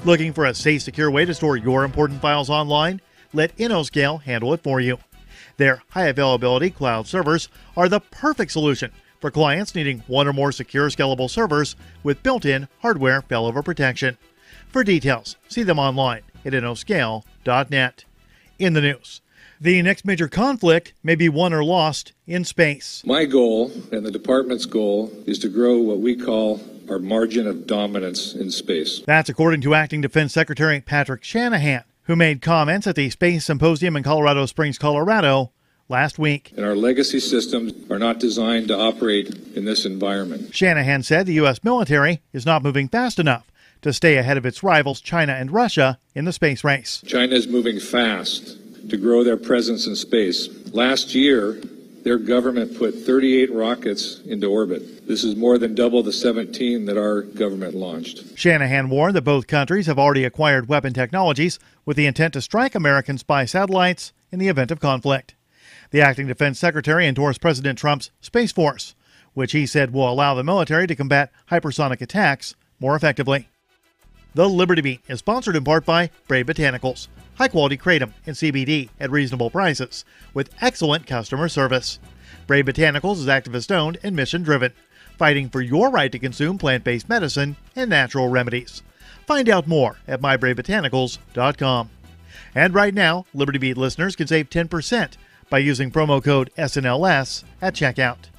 Looking for a safe, secure way to store your important files online? Let InnoScale handle it for you. Their high-availability cloud servers are the perfect solution for clients needing one or more secure, scalable servers with built-in hardware failover protection. For details, see them online at InnoScale.net. In the news, the next major conflict may be won or lost in space. My goal and the department's goal is to grow what we call our margin of dominance in space. That's according to Acting Defense Secretary Patrick Shanahan, who made comments at the Space Symposium in Colorado Springs, Colorado, last week. And our legacy systems are not designed to operate in this environment. Shanahan said the U.S. military is not moving fast enough to stay ahead of its rivals China and Russia in the space race. China is moving fast to grow their presence in space. Last year, their government put 38 rockets into orbit. This is more than double the 17 that our government launched. Shanahan warned that both countries have already acquired weapon technologies with the intent to strike American spy satellites in the event of conflict. The acting defense secretary endorsed President Trump's Space Force, which he said will allow the military to combat hypersonic attacks more effectively. The Liberty Beat is sponsored in part by Brave Botanicals, high-quality kratom and CBD at reasonable prices with excellent customer service. Brave Botanicals is activist-owned and mission-driven, fighting for your right to consume plant-based medicine and natural remedies. Find out more at mybravebotanicals.com. And right now, Liberty Beat listeners can save 10% by using promo code SNLS at checkout.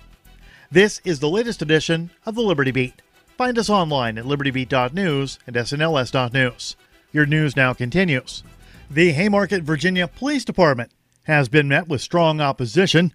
This is the latest edition of the Liberty Beat. Find us online at libertybeat.news and snls.news. Your news now continues. The Haymarket, Virginia Police Department has been met with strong opposition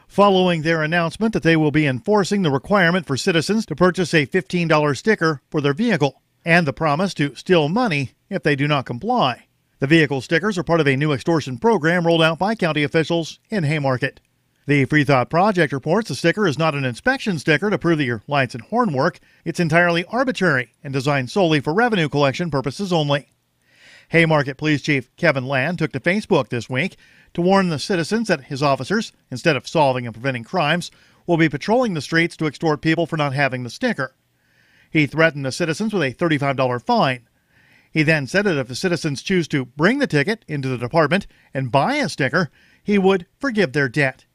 following their announcement that they will be enforcing the requirement for citizens to purchase a $15 sticker for their vehicle and the promise to steal money if they do not comply. The vehicle stickers are part of a new extortion program rolled out by county officials in Haymarket. The Free Thought Project reports the sticker is not an inspection sticker to prove that your lights and horn work. It's entirely arbitrary and designed solely for revenue collection purposes only. Haymarket Police Chief Kevin Land took to Facebook this week to warn the citizens that his officers, instead of solving and preventing crimes, will be patrolling the streets to extort people for not having the sticker. He threatened the citizens with a $35 fine. He then said that if the citizens choose to bring the ticket into the department and buy a sticker, he would forgive their debt.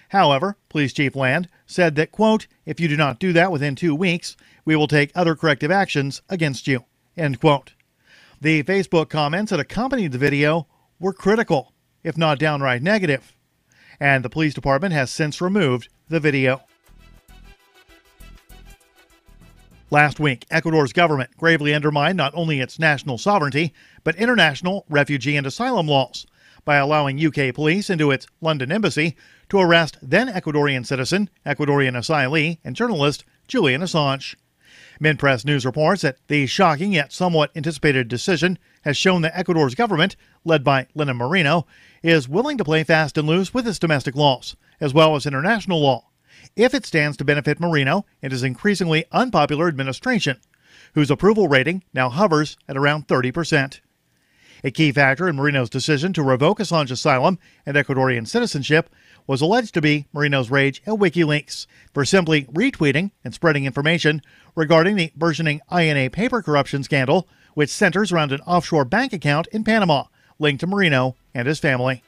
However, Police Chief Land said that, quote, if you do not do that within 2 weeks, we will take other corrective actions against you, end quote. The Facebook comments that accompanied the video were critical, if not downright negative, and the police department has since removed the video. Last week, Ecuador's government gravely undermined not only its national sovereignty, but international refugee and asylum laws by allowing UK police into its London embassy to arrest then Ecuadorian citizen, Ecuadorian asylee, and journalist Julian Assange. Minpress News reports that the shocking yet somewhat anticipated decision has shown that Ecuador's government, led by Lenin Moreno, is willing to play fast and loose with its domestic laws, as well as international law, if it stands to benefit Moreno and his increasingly unpopular administration, whose approval rating now hovers at around 30%. A key factor in Moreno's decision to revoke Assange asylum and Ecuadorian citizenship was alleged to be Moreno's rage at Wikileaks for simply retweeting and spreading information regarding the burgeoning INA paper corruption scandal, which centers around an offshore bank account in Panama linked to Moreno and his family.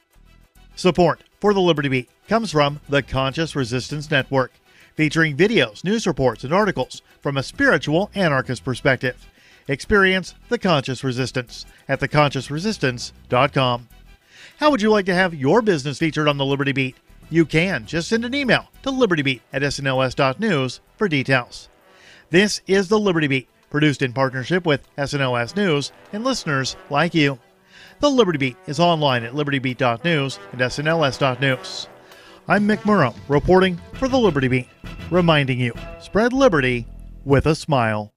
Support for the Liberty Beat comes from the Conscious Resistance Network, featuring videos, news reports, and articles from a spiritual anarchist perspective. Experience the Conscious Resistance at theconsciousresistance.com. How would you like to have your business featured on the Liberty Beat? You can just send an email to libertybeat@snls.news for details. This is the Liberty Beat, produced in partnership with SNLS News and listeners like you. The Liberty Beat is online at libertybeat.news and snls.news. I'm Mick Murrow, reporting for the Liberty Beat, reminding you, spread liberty with a smile.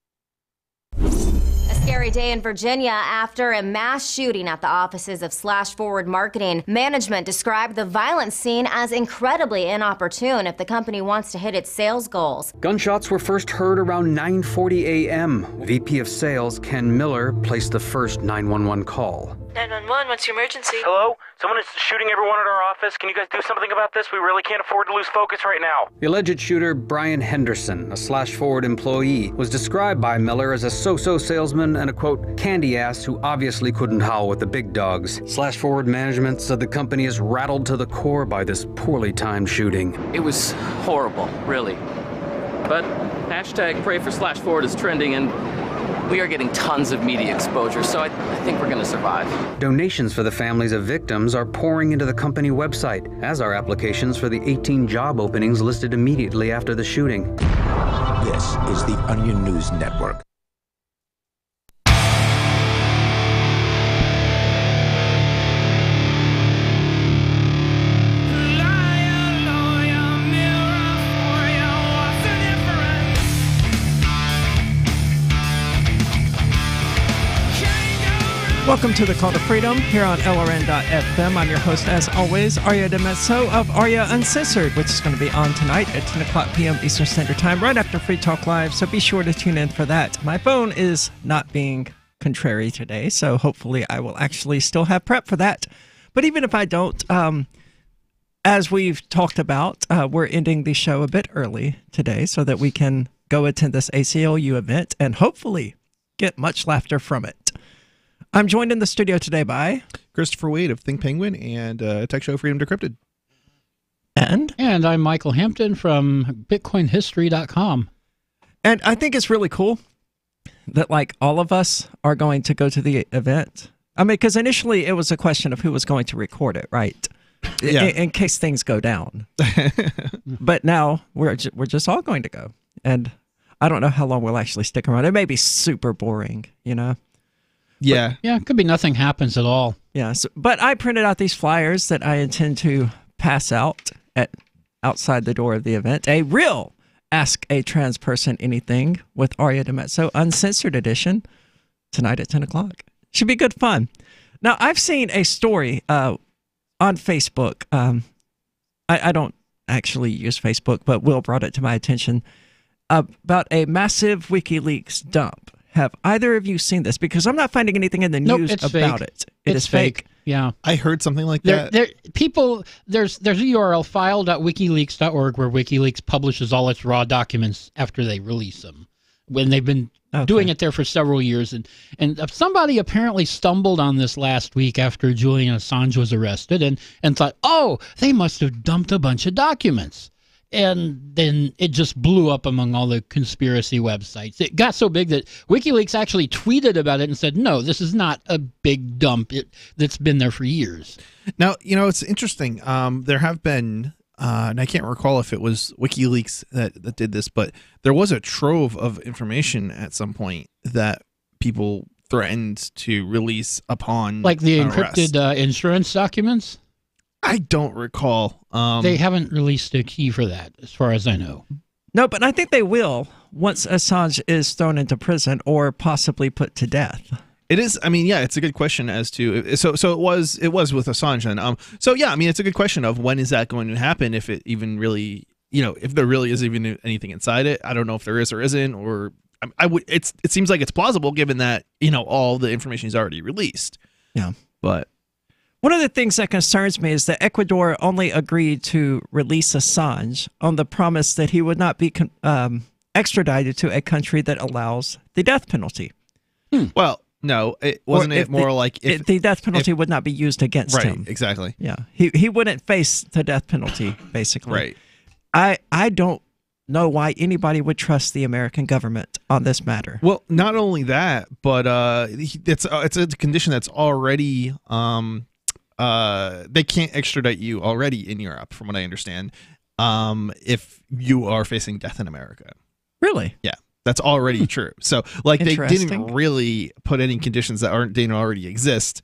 Scary day in Virginia after a mass shooting at the offices of Slash Forward Marketing. Management described the violent scene as incredibly inopportune if the company wants to hit its sales goals. Gunshots were first heard around 9:40 a.m. VP of Sales Ken Miller placed the first 911 call. 911, what's your emergency? Hello? Someone is shooting everyone at our office. Can you guys do something about this? We really can't afford to lose focus right now. The alleged shooter, Brian Henderson, a Slash Forward employee, was described by Miller as a so-so salesman and a, quote, candy ass who obviously couldn't howl with the big dogs. Slash Forward management said the company is rattled to the core by this poorly timed shooting. It was horrible, really. But hashtag pray for Slash Forward is trending, and we are getting tons of media exposure, so I think we're going to survive. Donations for the families of victims are pouring into the company website, as are applications for the 18 job openings listed immediately after the shooting. This is the Onion News Network. Welcome to the Call to Freedom here on LRN.FM. I'm your host, as always, Arya DeMezzo of Arya Uncensored, which is going to be on tonight at 10 o'clock p.m. Eastern Standard Time, right after Free Talk Live, so be sure to tune in for that. My phone is not being contrary today, so hopefully I will actually still have prep for that. But even if I don't, as we've talked about, we're ending the show a bit early today so that we can go attend this ACLU event and hopefully get much laughter from it. I'm joined in the studio today by Christopher Wade of Think Penguin and Tech Show Freedom Decrypted. And I'm Michael Hampton from BitcoinHistory.com. And I think it's really cool that, like, all of us are going to go to the event. I mean, because initially it was a question of who was going to record it, right? Yeah. In case things go down. But now we're just all going to go. And I don't know how long we'll actually stick around. It may be super boring, you know? Yeah. Yeah, it could be nothing happens at all. Yeah, but I printed out these flyers that I intend to pass out outside the door of the event. A real Ask a Trans Person Anything with Arya DeMezzo Uncensored edition tonight at 10 o'clock. Should be good fun. Now, I've seen a story on Facebook. I don't actually use Facebook, but Will brought it to my attention about a massive WikiLeaks dump. Have either of you seen this? Because I'm not finding anything in the news about it. It is fake. Yeah, I heard something like that. There's a URL, file.wikileaks.org, where WikiLeaks publishes all its raw documents after they release them. When they've been doing it there for several years, and somebody apparently stumbled on this last week after Julian Assange was arrested, and thought, oh, they must have dumped a bunch of documents. And then it just blew up among all the conspiracy websites. It got so big that WikiLeaks actually tweeted about it and said, no, this is not a big dump that's been there for years. Now, you know, it's interesting. There have been, and I can't recall if it was WikiLeaks that did this, but there was a trove of information at some point that people threatened to release upon like the arrest. Encrypted insurance documents? I don't recall. They haven't released a key for that, as far as I know. No, but I think they will once Assange is thrown into prison or possibly put to death. It is. I mean, yeah, it's a good question as to so it was with Assange then. So yeah, I mean, it's a good question of when is that going to happen, if it even really, you know, if there really is even anything inside it. I don't know if there is or isn't, or it seems like it's plausible given that, you know, all the information is already released. Yeah, but. One of the things that concerns me is that Ecuador only agreed to release Assange on the promise that he would not be extradited to a country that allows the death penalty. Well, no, it wasn't. It more like if the death penalty would not be used against him. Right, exactly. Yeah, he wouldn't face the death penalty, basically. Right. I don't know why anybody would trust the American government on this matter. Well, not only that, but it's a condition that's already. They can't extradite you already in Europe, from what I understand, if you are facing death in America. Really? Yeah, that's already true. So, like, they didn't really put any conditions that didn't already exist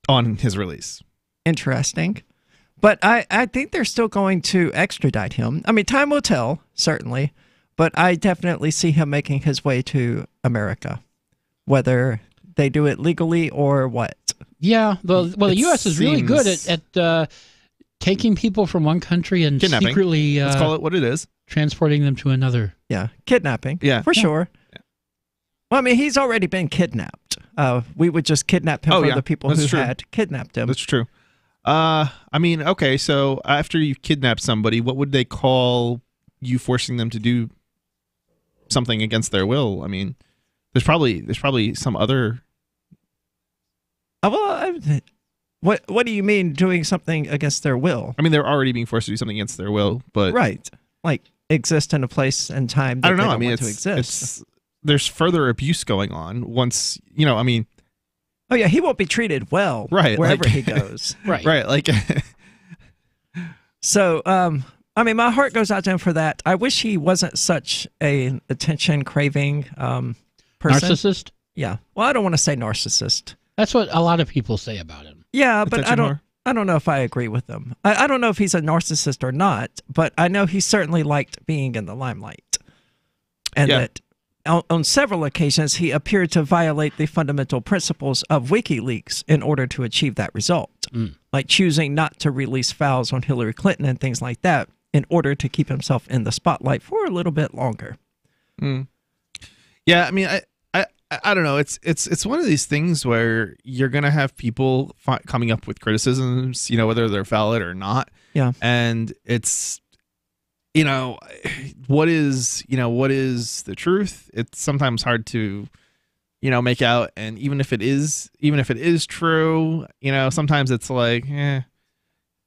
on his release. Interesting. But I think they're still going to extradite him. I mean, time will tell, certainly, but I definitely see him making his way to America, whether they do it legally or what. Yeah, well, the U.S. is really good at taking people from one country and kidnapping. Secretly let's call it what it is, transporting them to another. Yeah, kidnapping. Yeah, for sure. Yeah. Well, I mean, he's already been kidnapped. we would just kidnap him from the people That's who true. had kidnapped him. That's true. I mean, okay, so after you've kidnapped somebody, what would they call you forcing them to do something against their will? I mean, there's probably some other. What do you mean doing something against their will? I mean, they're already being forced to do something against their will, but right, like exist in a place and time that I don't know. they I mean, want to exist. There's further abuse going on once I mean. Oh yeah, he won't be treated well, right? Wherever like, he goes, right? Right, like. So, I mean, my heart goes out to him for that. I wish he wasn't such an attention-craving person. Narcissist? Yeah. Well, I don't want to say narcissist. That's what a lot of people say about him. Yeah, but I don't know if I agree with them. I don't know if he's a narcissist or not, but I know he certainly liked being in the limelight. And that on several occasions, he appeared to violate the fundamental principles of WikiLeaks in order to achieve that result. Like choosing not to release files on Hillary Clinton and things like that in order to keep himself in the spotlight for a little bit longer. Yeah, I mean, I don't know. It's one of these things where you're gonna have people coming up with criticisms, whether they're valid or not. Yeah, and it's what is the truth? It's sometimes hard to make out, and even if it is true, sometimes it's like, eh.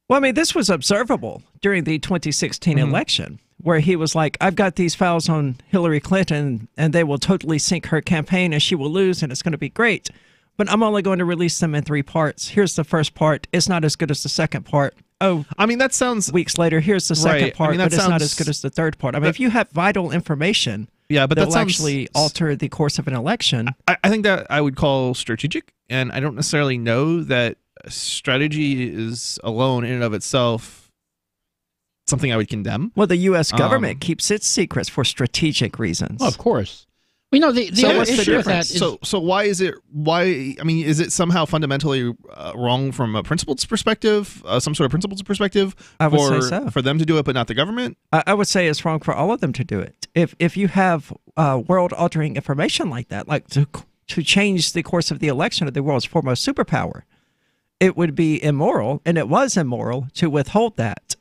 Well, I mean, this was observable during the 2016 election, where he was like, I've got these files on Hillary Clinton, and they will totally sink her campaign, and she will lose, and it's going to be great. But I'm only going to release them in 3 parts. Here's the first part. It's not as good as the second part. Oh, I mean, that sounds... Weeks later, here's the second part, but it's not as good as the third part. I mean, if you have vital information but that will actually alter the course of an election... I think that I would call strategic, and I don't necessarily know that strategy is alone in and of itself something I would condemn. Well, the U.S. government keeps its secrets for strategic reasons. Well, of course. We know the issue with that is... So why is it... I mean, is it somehow fundamentally wrong from a principles perspective, some sort of principles perspective? I would say so. For them to do it, but not the government? I would say it's wrong for all of them to do it. If you have world-altering information like that, like to change the course of the election of the world's foremost superpower, it would be immoral, and it was immoral, to withhold that.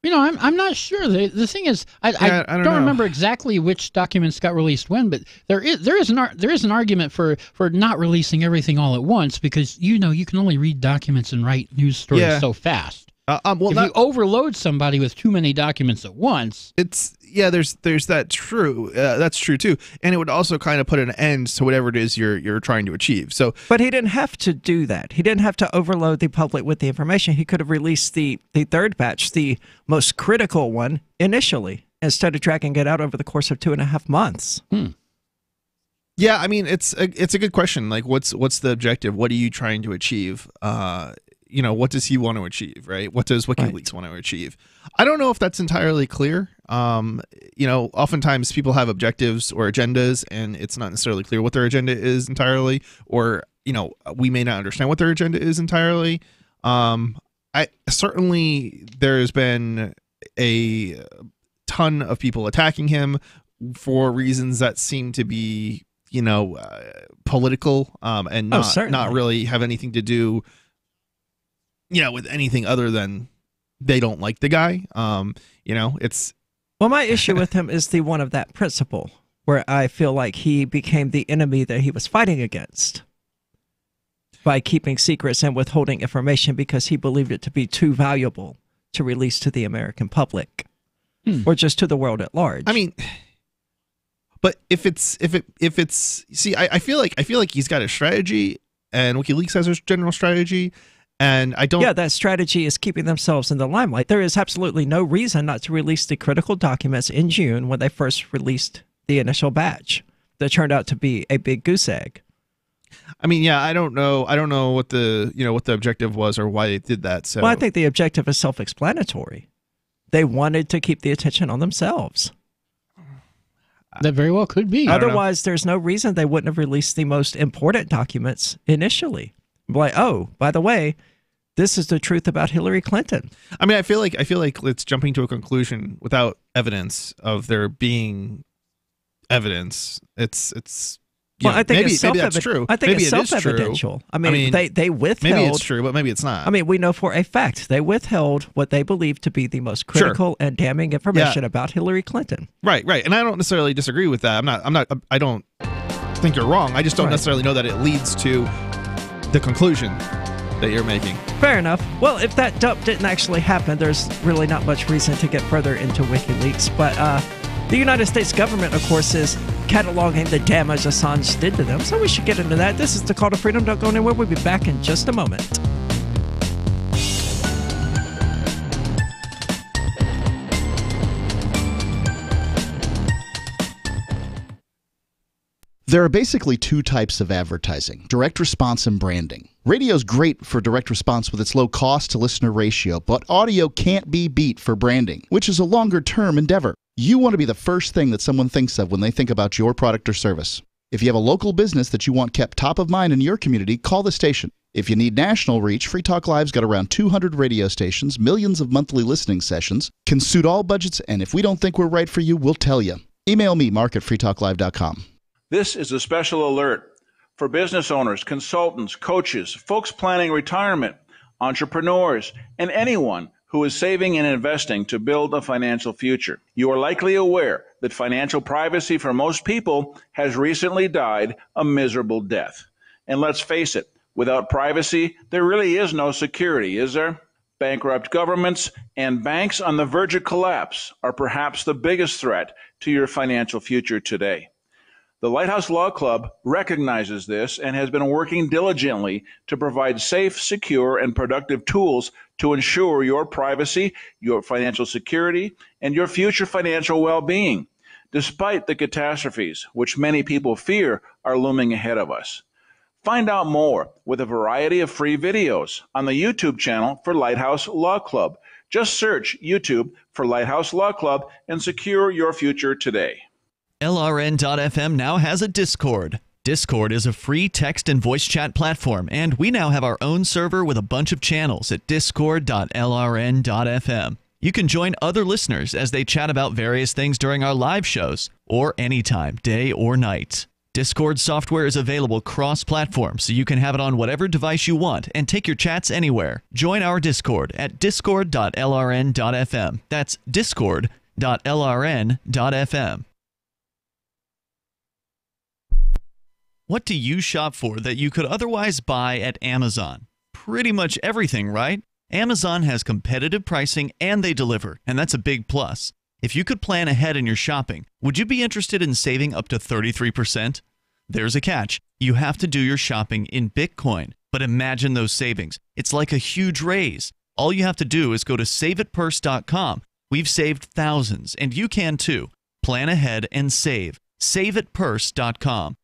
I'm not sure. The thing is, I don't remember exactly which documents got released when, but there is an argument for not releasing everything all at once, because you can only read documents and write news stories so fast. If you overload somebody with too many documents at once, there's that true. That's true too, and it would also kind of put an end to whatever it is you're trying to achieve. So, but he didn't have to do that. He didn't have to overload the public with the information. He could have released the third batch, the most critical one, initially, instead of dragging it out over the course of 2.5 months. Yeah, I mean, it's a good question. Like, what's the objective? What are you trying to achieve? What does he want to achieve, right? What does WikiLeaks want to achieve? I don't know if that's entirely clear. Oftentimes people have objectives or agendas, and it's not necessarily clear what their agenda is entirely, or, we may not understand what their agenda is entirely. Certainly there's been a ton of people attacking him for reasons that seem to be, political, and not really have anything to do with anything other than they don't like the guy. It's... Well, my issue with him is the one of that principle, where I feel like he became the enemy that he was fighting against by keeping secrets and withholding information because he believed it to be too valuable to release to the American public or just to the world at large. I mean... But if it's see, I feel like he's got a strategy, and WikiLeaks has a general strategy. And I don't... Yeah, that strategy is keeping themselves in the limelight. There is absolutely no reason not to release the critical documents in June when they first released the initial batch that turned out to be a big goose egg. I mean, yeah, I don't know what the what the objective was or why they did that. So, well, I think the objective is self-explanatory. They wanted to keep the attention on themselves. That very well could be. Otherwise, there's no reason they wouldn't have released the most important documents initially. Like, oh, by the way, this is the truth about Hillary Clinton. I mean, I feel like it's jumping to a conclusion without evidence of there being evidence. It's Well, I think maybe it's that's true. I think maybe it's self-evidential. I mean, they withheld. Maybe it's true, but maybe it's not. I mean, we know for a fact they withheld what they believe to be the most critical and damning information about Hillary Clinton. Right. And I don't necessarily disagree with that. I don't think you're wrong. I just don't necessarily know that it leads to the conclusion that you're making. Fair enough. Well, if that dump didn't actually happen, there's really not much reason to get further into WikiLeaks. But the United States government, of course, is cataloging the damage Assange did to them. So we should get into that. This is the Call to Freedom. Don't go anywhere. We'll be back in just a moment. There are basically two types of advertising, direct response and branding. Radio's great for direct response with its low cost to listener ratio, but audio can't be beat for branding, which is a longer term endeavor. You want to be the first thing that someone thinks of when they think about your product or service. If you have a local business that you want kept top of mind in your community, call the station. If you need national reach, Free Talk Live's got around 200 radio stations, millions of monthly listening sessions, can suit all budgets, and if we don't think we're right for you, we'll tell you. Email me, mark@freetalklive.com. This is a special alert for business owners, consultants, coaches, folks planning retirement, entrepreneurs, and anyone who is saving and investing to build a financial future. You are likely aware that financial privacy for most people has recently died a miserable death. And let's face it, without privacy, there really is no security, is there? Bankrupt governments and banks on the verge of collapse are perhaps the biggest threat to your financial future today. The Lighthouse Law Club recognizes this and has been working diligently to provide safe, secure, and productive tools to ensure your privacy, your financial security, and your future financial well-being, despite the catastrophes which many people fear are looming ahead of us. Find out more with a variety of free videos on the YouTube channel for Lighthouse Law Club. Just search YouTube for Lighthouse Law Club and secure your future today. LRN.FM now has a Discord. Discord is a free text and voice chat platform, and we now have our own server with a bunch of channels at discord.lrn.fm. You can join other listeners as they chat about various things during our live shows, or anytime, day or night. Discord software is available cross-platform, so you can have it on whatever device you want and take your chats anywhere. Join our Discord at discord.lrn.fm. That's discord.lrn.fm. What do you shop for that you could otherwise buy at Amazon? Pretty much everything, right? Amazon has competitive pricing and they deliver, and that's a big plus. If you could plan ahead in your shopping, would you be interested in saving up to 33%? There's a catch. You have to do your shopping in Bitcoin. But imagine those savings. It's like a huge raise. All you have to do is go to saveitpurse.com. We've saved thousands, and you can too. Plan ahead and save. Saveitpurse.com.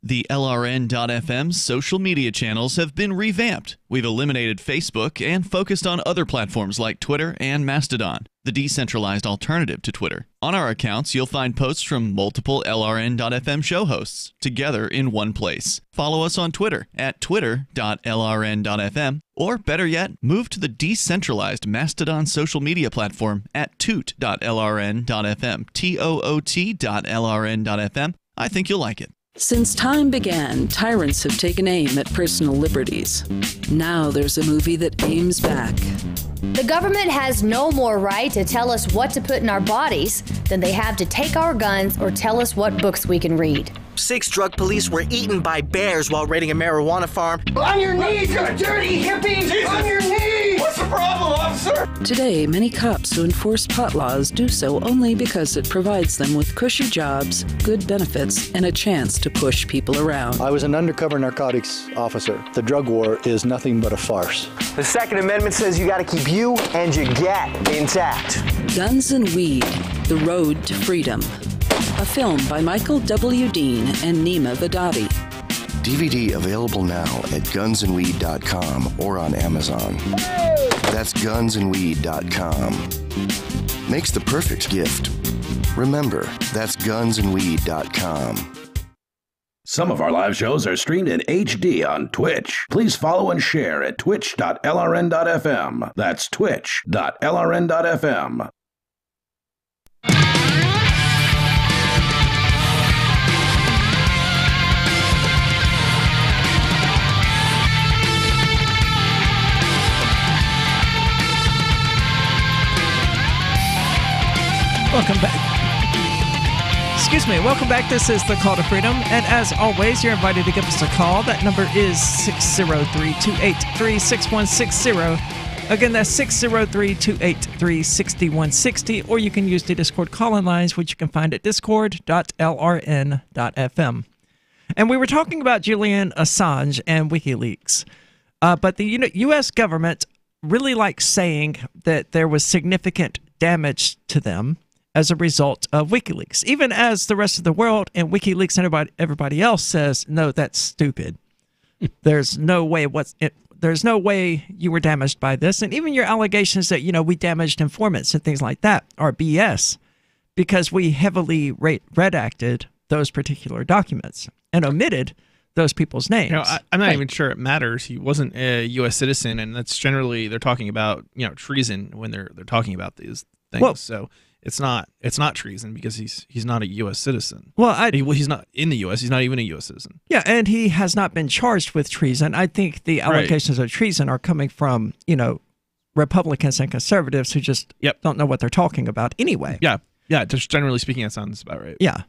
The LRN.FM social media channels have been revamped. We've eliminated Facebook and focused on other platforms like Twitter and Mastodon, the decentralized alternative to Twitter. On our accounts, you'll find posts from multiple LRN.FM show hosts together in one place. Follow us on Twitter at twitter.lrn.fm, or better yet, move to the decentralized Mastodon social media platform at toot.lrn.fm, toot.lrn.fm. I think you'll like it. Since time began, tyrants have taken aim at personal liberties. Now there's a movie that aims back. The government has no more right to tell us what to put in our bodies than they have to take our guns or tell us what books we can read. 6 drug police were eaten by bears while raiding a marijuana farm. On your knees, you dirty hippies! Jesus. On your knees! What's the problem, officer? Today, many cops who enforce pot laws do so only because it provides them with cushy jobs, good benefits, and a chance to push people around. I was an undercover narcotics officer. The drug war is nothing but a farce. The Second Amendment says you gotta keep you and your gat intact. Guns and Weed, The Road to Freedom. A film by Michael W. Dean and Nima Vadadi. DVD available now at gunsandweed.com or on Amazon. That's gunsandweed.com. Makes the perfect gift. Remember, that's gunsandweed.com. Some of our live shows are streamed in HD on Twitch. Please follow and share at twitch.lrn.fm. That's twitch.lrn.fm. Excuse me. Welcome back. This is the Call to Freedom. And as always, you're invited to give us a call. That number is 603-283-6160. Again, that's 603-283-6160. Or you can use the Discord call-in lines, which you can find at discord.lrn.fm. And we were talking about Julian Assange and WikiLeaks. But the U.S. government really likes saying that there was significant damage to them as a result of WikiLeaks, even as the rest of the world and WikiLeaks and everybody else says, no, that's stupid. There's no way there's no way you were damaged by this. And even your allegations that, we damaged informants and things like that are BS, because we heavily redacted those particular documents and omitted those people's names. I'm not even sure it matters. He wasn't a U.S. citizen, and that's generally they're talking about treason when they're talking about these things. Well, so it's not treason because he's not a U.S. citizen. Well, he's not in the U.S. He's not even a U.S. citizen. Yeah, and he has not been charged with treason. I think the allegations of treason are coming from Republicans and conservatives who just don't know what they're talking about anyway. Yeah, just generally speaking, that sounds about right. Yeah.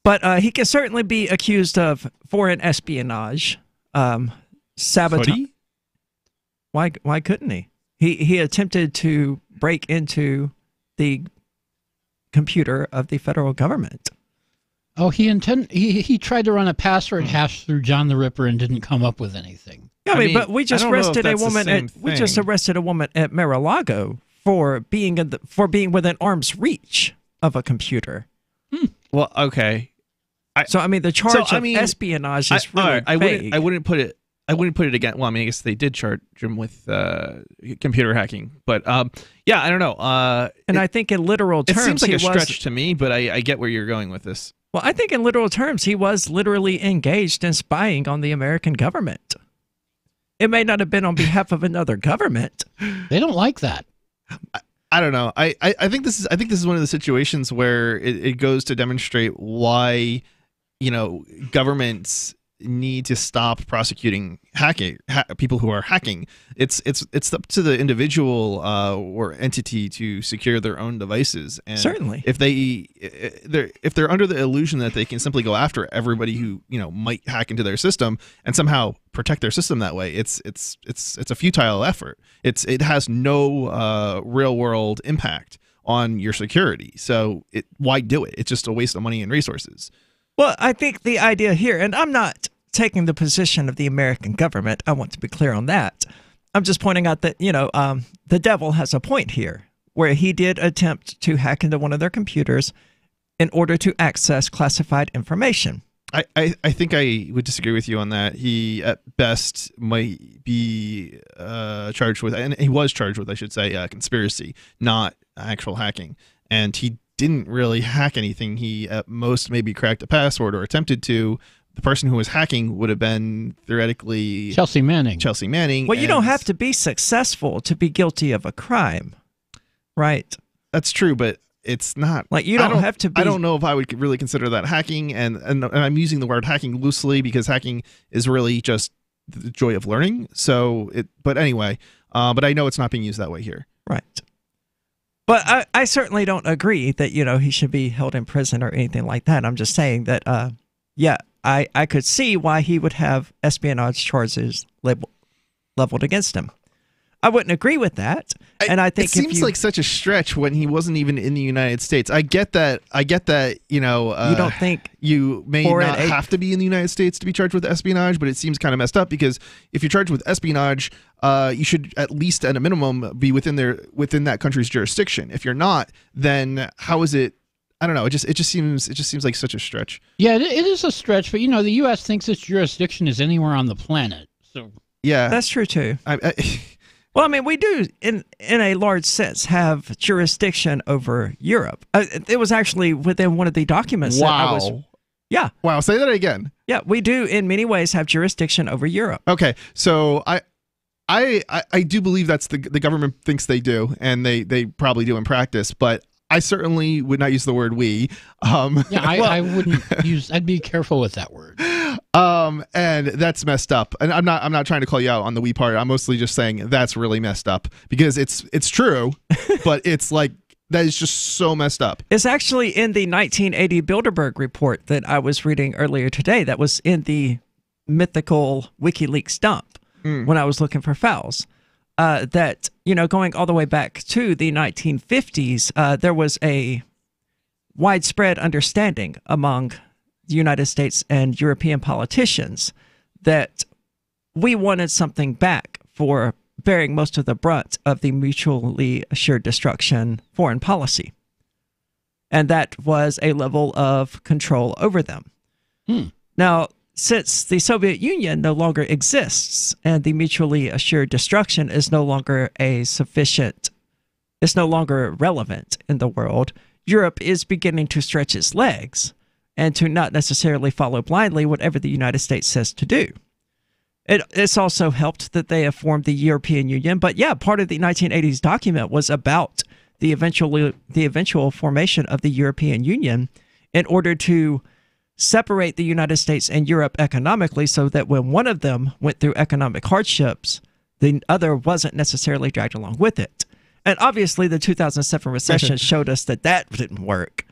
But he can certainly be accused of foreign espionage, sabotage. Why couldn't he? He attempted to break into the computer of the federal government. Oh, he tried to run a password hash through John the Ripper and didn't come up with anything. Yeah, but we just arrested a woman at Mar-a-Lago for being within arm's reach of a computer. Well, okay. The charge of espionage is really vague. I wouldn't put it again. Well, I guess they did charge him with computer hacking, but I don't know. And I think in literal terms, it seems like a stretch to me, but I get where you're going with this. Well, I think in literal terms, he was literally engaged in spying on the American government. It may not have been on behalf of another government. They don't like that. I don't know. I think this is one of the situations where it goes to demonstrate why governments need to stop prosecuting people who are hacking. It's up to the individual or entity to secure their own devices. And certainly, if they're under the illusion that they can simply go after everybody who might hack into their system and somehow protect their system that way, it's a futile effort. It has no real world impact on your security. So why do it? It's just a waste of money and resources. Well, I think the idea here, and I'm not taking the position of the American government, I want to be clear on that. I'm just pointing out that, the devil has a point here, where he did attempt to hack into one of their computers in order to access classified information. I think I would disagree with you on that. He, at best, might be charged with, and he was charged with, I should say, conspiracy, not actual hacking. And he didn't really hack anything. He at most maybe cracked a password or attempted to. The person who was hacking would have been theoretically Chelsea Manning. Well, you don't have to be successful to be guilty of a crime, right? That's true, but it's not like you don't have to be. I don't know if I would really consider that hacking, and I'm using the word hacking loosely because hacking is really just the joy of learning. So but anyway, but I know it's not being used that way here. Right. But I certainly don't agree that, he should be held in prison or anything like that. I'm just saying that, I could see why he would have espionage charges leveled against him. I wouldn't agree with that. And I think it seems like such a stretch when he wasn't even in the United States. I get that, you don't think you may not have to be in the United States to be charged with espionage, but it seems kind of messed up because if you're charged with espionage, you should at least at a minimum be within that country's jurisdiction. If you're not, then how is it? I don't know. It just seems like such a stretch. Yeah, it is a stretch, but the U.S. thinks its jurisdiction is anywhere on the planet. So yeah, that's true too. Well, we do, in a large sense, have jurisdiction over Europe. It was actually within one of the documents. Wow. Yeah. Wow. Say that again. Yeah, we do, in many ways, have jurisdiction over Europe. Okay, so I do believe that's the government thinks they do, and they probably do in practice, but I certainly would not use the word we. I wouldn't use. I'd be careful with that word. And that's messed up. And I'm not trying to call you out on the we part. I'm mostly just saying that's really messed up because it's true, but it's like That is just so messed up. It's actually in the 1980 Bilderberg report that I was reading earlier today. That was in the mythical WikiLeaks dump when I was looking for files. That, going all the way back to the 1950s, there was a widespread understanding among the United States and European politicians that we wanted something back for bearing most of the brunt of the mutually assured destruction foreign policy. And that was a level of control over them. Now, since the Soviet Union no longer exists and the mutually assured destruction is no longer it's no longer relevant in the world, Europe is beginning to stretch its legs and to not necessarily follow blindly whatever the United States says to do. It's also helped that they have formed the European Union. But yeah, part of the 1980s document was about the eventual formation of the European Union in order to separate the United States and Europe economically so that when one of them went through economic hardships, the other wasn't necessarily dragged along with it. And obviously the 2007 recession showed us that didn't work.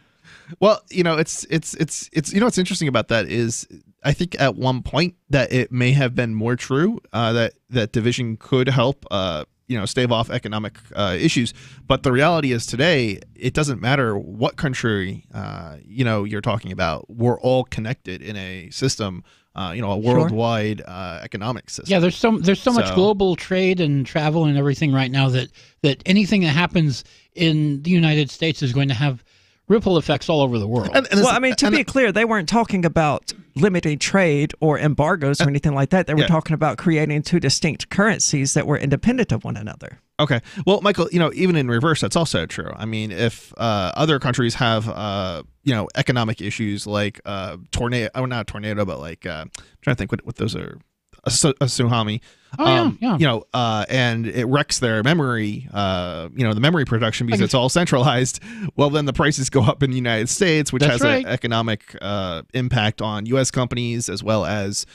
Well, it's what's interesting about that is I think at one point that it may have been more true that division could help stave off economic issues, but the reality is today it doesn't matter what country you're talking about. We're all connected in a system, a worldwide economic system. Yeah, there's so much global trade and travel and everything right now that anything that happens in the United States is going to have ripple effects all over the world. To be clear, they weren't talking about limiting trade or embargoes or anything like that. They were talking about creating two distinct currencies that were independent of one another. Okay. Well, Michael, even in reverse, that's also true. I mean, if other countries have, economic issues like tornado, not a tornado, but like, I'm trying to think what those are. A tsunami, and it wrecks their memory, the memory production because it's all centralized. Well, then the prices go up in the United States, which has an economic impact on U.S. companies as well as,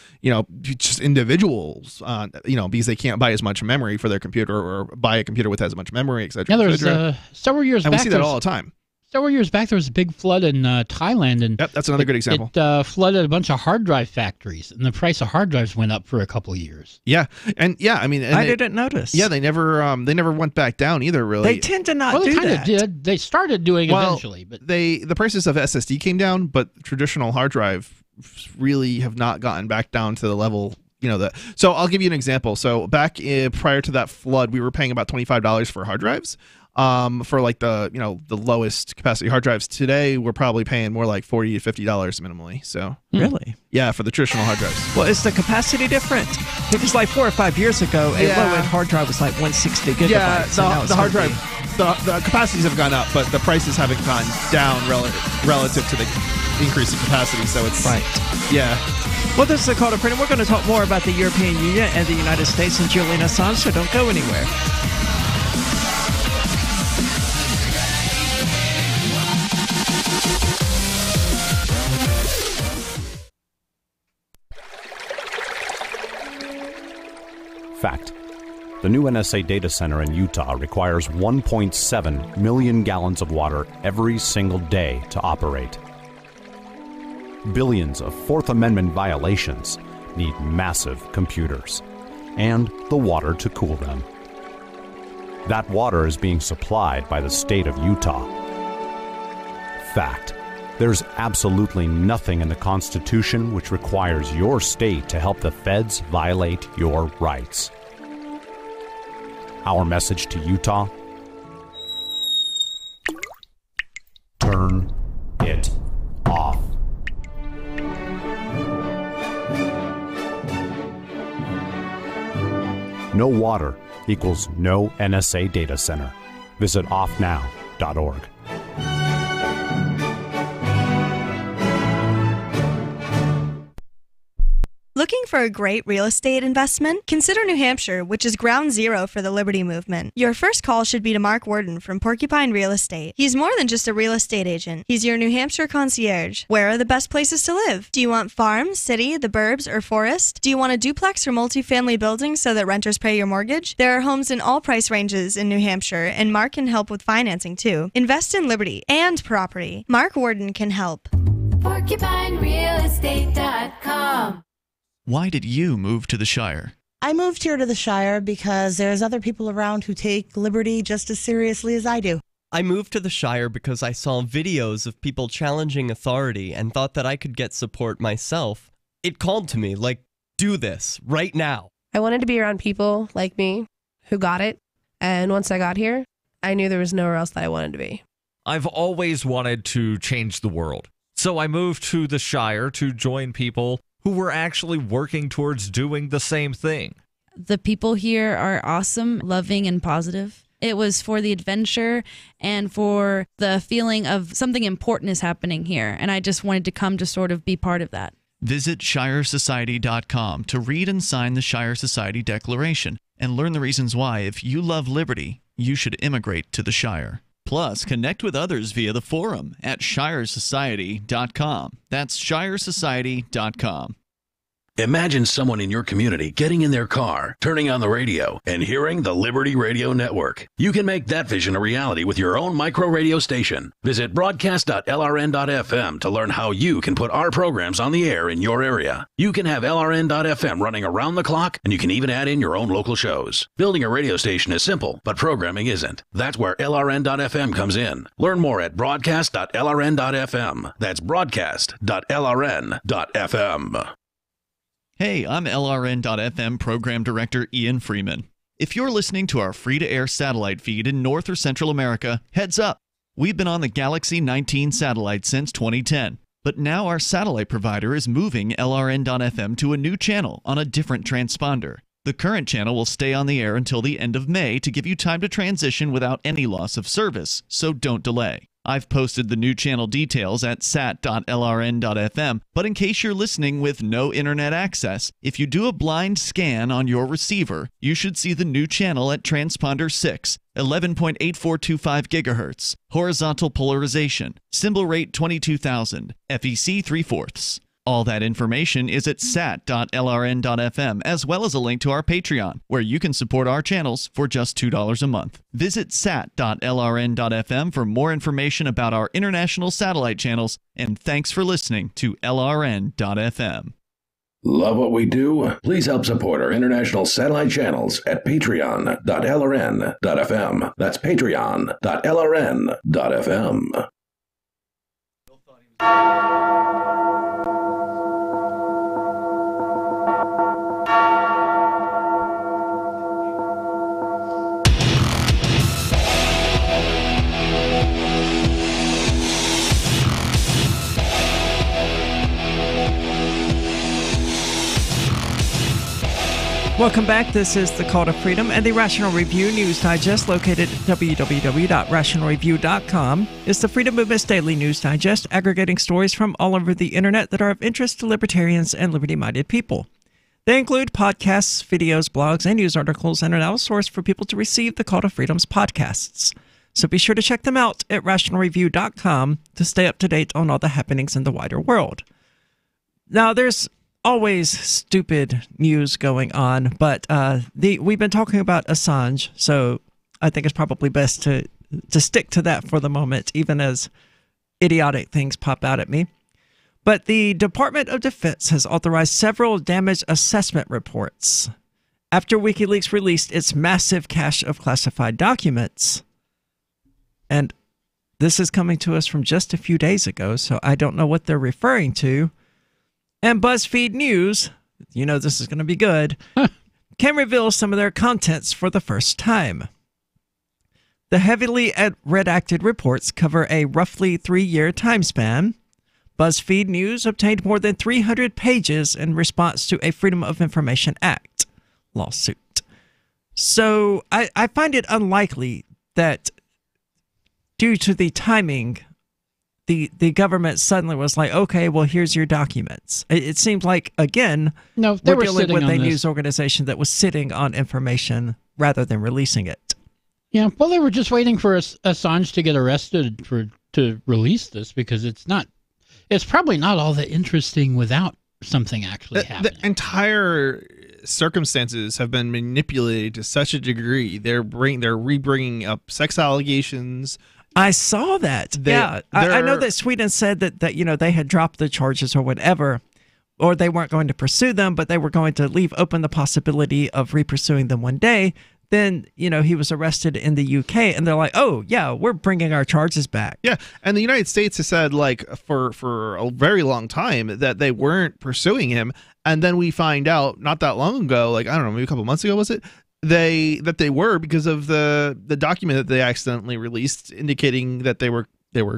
just individuals, because they can't buy as much memory for their computer or buy a computer with as much memory, et cetera. Yeah, there's several years back. And we see that all the time. Several years back, there was a big flood in Thailand, and that's another good example. It flooded a bunch of hard drive factories, and the price of hard drives went up for a couple of years. Yeah, I didn't notice. Yeah, they never went back down either. Really, they tend to not do that. They kind of did. They started doing eventually, but the prices of SSD came down, but traditional hard drive really have not gotten back down to the level. So I'll give you an example. So back prior to that flood, we were paying about $25 for hard drives. For like the lowest capacity hard drives. Today we're probably paying more like $40 to $50 minimally. So really, yeah, for the traditional hard drives. Well, is the capacity different? Because like 4 or 5 years ago, a low-end hard drive was like 160 gigabytes. Yeah, the hard drive, the capacities have gone up, but the prices haven't gone down relative to the increase in capacity. So it's right. Yeah. Well, this is the Call to Freedom. We're going to talk more about the European Union and the United States and Julian Assange. So don't go anywhere. Fact. The new NSA data center in Utah requires 1.7 million gallons of water every single day to operate. Billions of Fourth Amendment violations need massive computers and the water to cool them. That water is being supplied by the state of Utah. Fact. There's absolutely nothing in the Constitution which requires your state to help the feds violate your rights. Our message to Utah: turn it off. No water equals no NSA data center. Visit offnow.org. Looking for a great real estate investment? Consider New Hampshire, which is ground zero for the Liberty Movement. Your first call should be to Mark Worden from Porcupine Real Estate. He's more than just a real estate agent. He's your New Hampshire concierge. Where are the best places to live? Do you want farm, city, the burbs, or forest? Do you want a duplex or multifamily building so that renters pay your mortgage? There are homes in all price ranges in New Hampshire, and Mark can help with financing too. Invest in Liberty and property. Mark Worden can help. PorcupineRealEstate.com. Why did you move to the Shire? I moved here to the Shire because there's other people around who take liberty just as seriously as I do. I moved to the Shire because I saw videos of people challenging authority and thought that I could get support myself. It called to me, like, do this, right now. I wanted to be around people like me who got it, and once I got here, I knew there was nowhere else that I wanted to be. I've always wanted to change the world. So I moved to the Shire to join people who were actually working towards doing the same thing. The people here are awesome, loving, and positive. It was for the adventure and for the feeling of something important is happening here. And I just wanted to come to sort of be part of that. Visit ShireSociety.com to read and sign the Shire Society Declaration and learn the reasons why, if you love liberty, you should immigrate to the Shire. Plus, connect with others via the forum at ShireSociety.com. That's ShireSociety.com. Imagine someone in your community getting in their car, turning on the radio, and hearing the Liberty Radio Network. You can make that vision a reality with your own micro radio station. Visit broadcast.lrn.fm to learn how you can put our programs on the air in your area. You can have LRN.FM running around the clock, and you can even add in your own local shows. Building a radio station is simple, but programming isn't. That's where LRN.FM comes in. Learn more at broadcast.lrn.fm. That's broadcast.lrn.fm. Hey, I'm LRN.FM Program Director Ian Freeman. If you're listening to our free-to-air satellite feed in North or Central America, heads up! We've been on the Galaxy 19 satellite since 2010, but now our satellite provider is moving LRN.FM to a new channel on a different transponder. The current channel will stay on the air until the end of May to give you time to transition without any loss of service, so don't delay. I've posted the new channel details at sat.lrn.fm, but in case you're listening with no internet access, if you do a blind scan on your receiver, you should see the new channel at transponder 6, 11.8425 GHz, horizontal polarization, symbol rate 22,000, FEC 3/4. All that information is at sat.lrn.fm, as well as a link to our Patreon, where you can support our channels for just $2 a month. Visit sat.lrn.fm for more information about our international satellite channels, and thanks for listening to LRN.fm. Love what we do? Please help support our international satellite channels at patreon.lrn.fm. That's patreon.lrn.fm. Welcome back. This is The Call to Freedom and the Rational Review News Digest, located at www.rationalreview.com. It's the Freedom Movement's daily news digest, aggregating stories from all over the internet that are of interest to libertarians and liberty-minded people. They include podcasts, videos, blogs, and news articles, and are now a source for people to receive the Call to Freedom's podcasts. So be sure to check them out at rationalreview.com to stay up to date on all the happenings in the wider world. Now, there's always stupid news going on, but we've been talking about Assange, so I think it's probably best to stick to that for the moment, even as idiotic things pop out at me. But the Department of Defense has authorized several damage assessment reports after WikiLeaks released its massive cache of classified documents. And this is coming to us from just a few days ago, so I don't know what they're referring to. And BuzzFeed News, you know this is going to be good, can reveal some of their contents for the first time. The heavily redacted reports cover a roughly 3-year time span. BuzzFeed News obtained more than 300 pages in response to a Freedom of Information Act lawsuit. So I find it unlikely that due to the timing the government suddenly was like, okay, well, here's your documents. It seems like, again, no, they were dealing with sitting a on this. news organization that was sitting on information rather than releasing it. Yeah, well, they were just waiting for Assange to get arrested to release this, because it's probably not all that interesting without something actually happening. The entire circumstances have been manipulated to such a degree. They're rebringing up sex allegations. I saw that. I know that Sweden said that they had dropped the charges or whatever, or they weren't going to pursue them, but they were going to leave open the possibility of re-pursuing them one day. Then, he was arrested in the UK, and they're like, oh, yeah, we're bringing our charges back. Yeah, and the United States has said, like, for a very long time that they weren't pursuing him, and then we find out not that long ago, like, I don't know, maybe a couple months ago, was it? That they were, because of the document that they accidentally released indicating that they were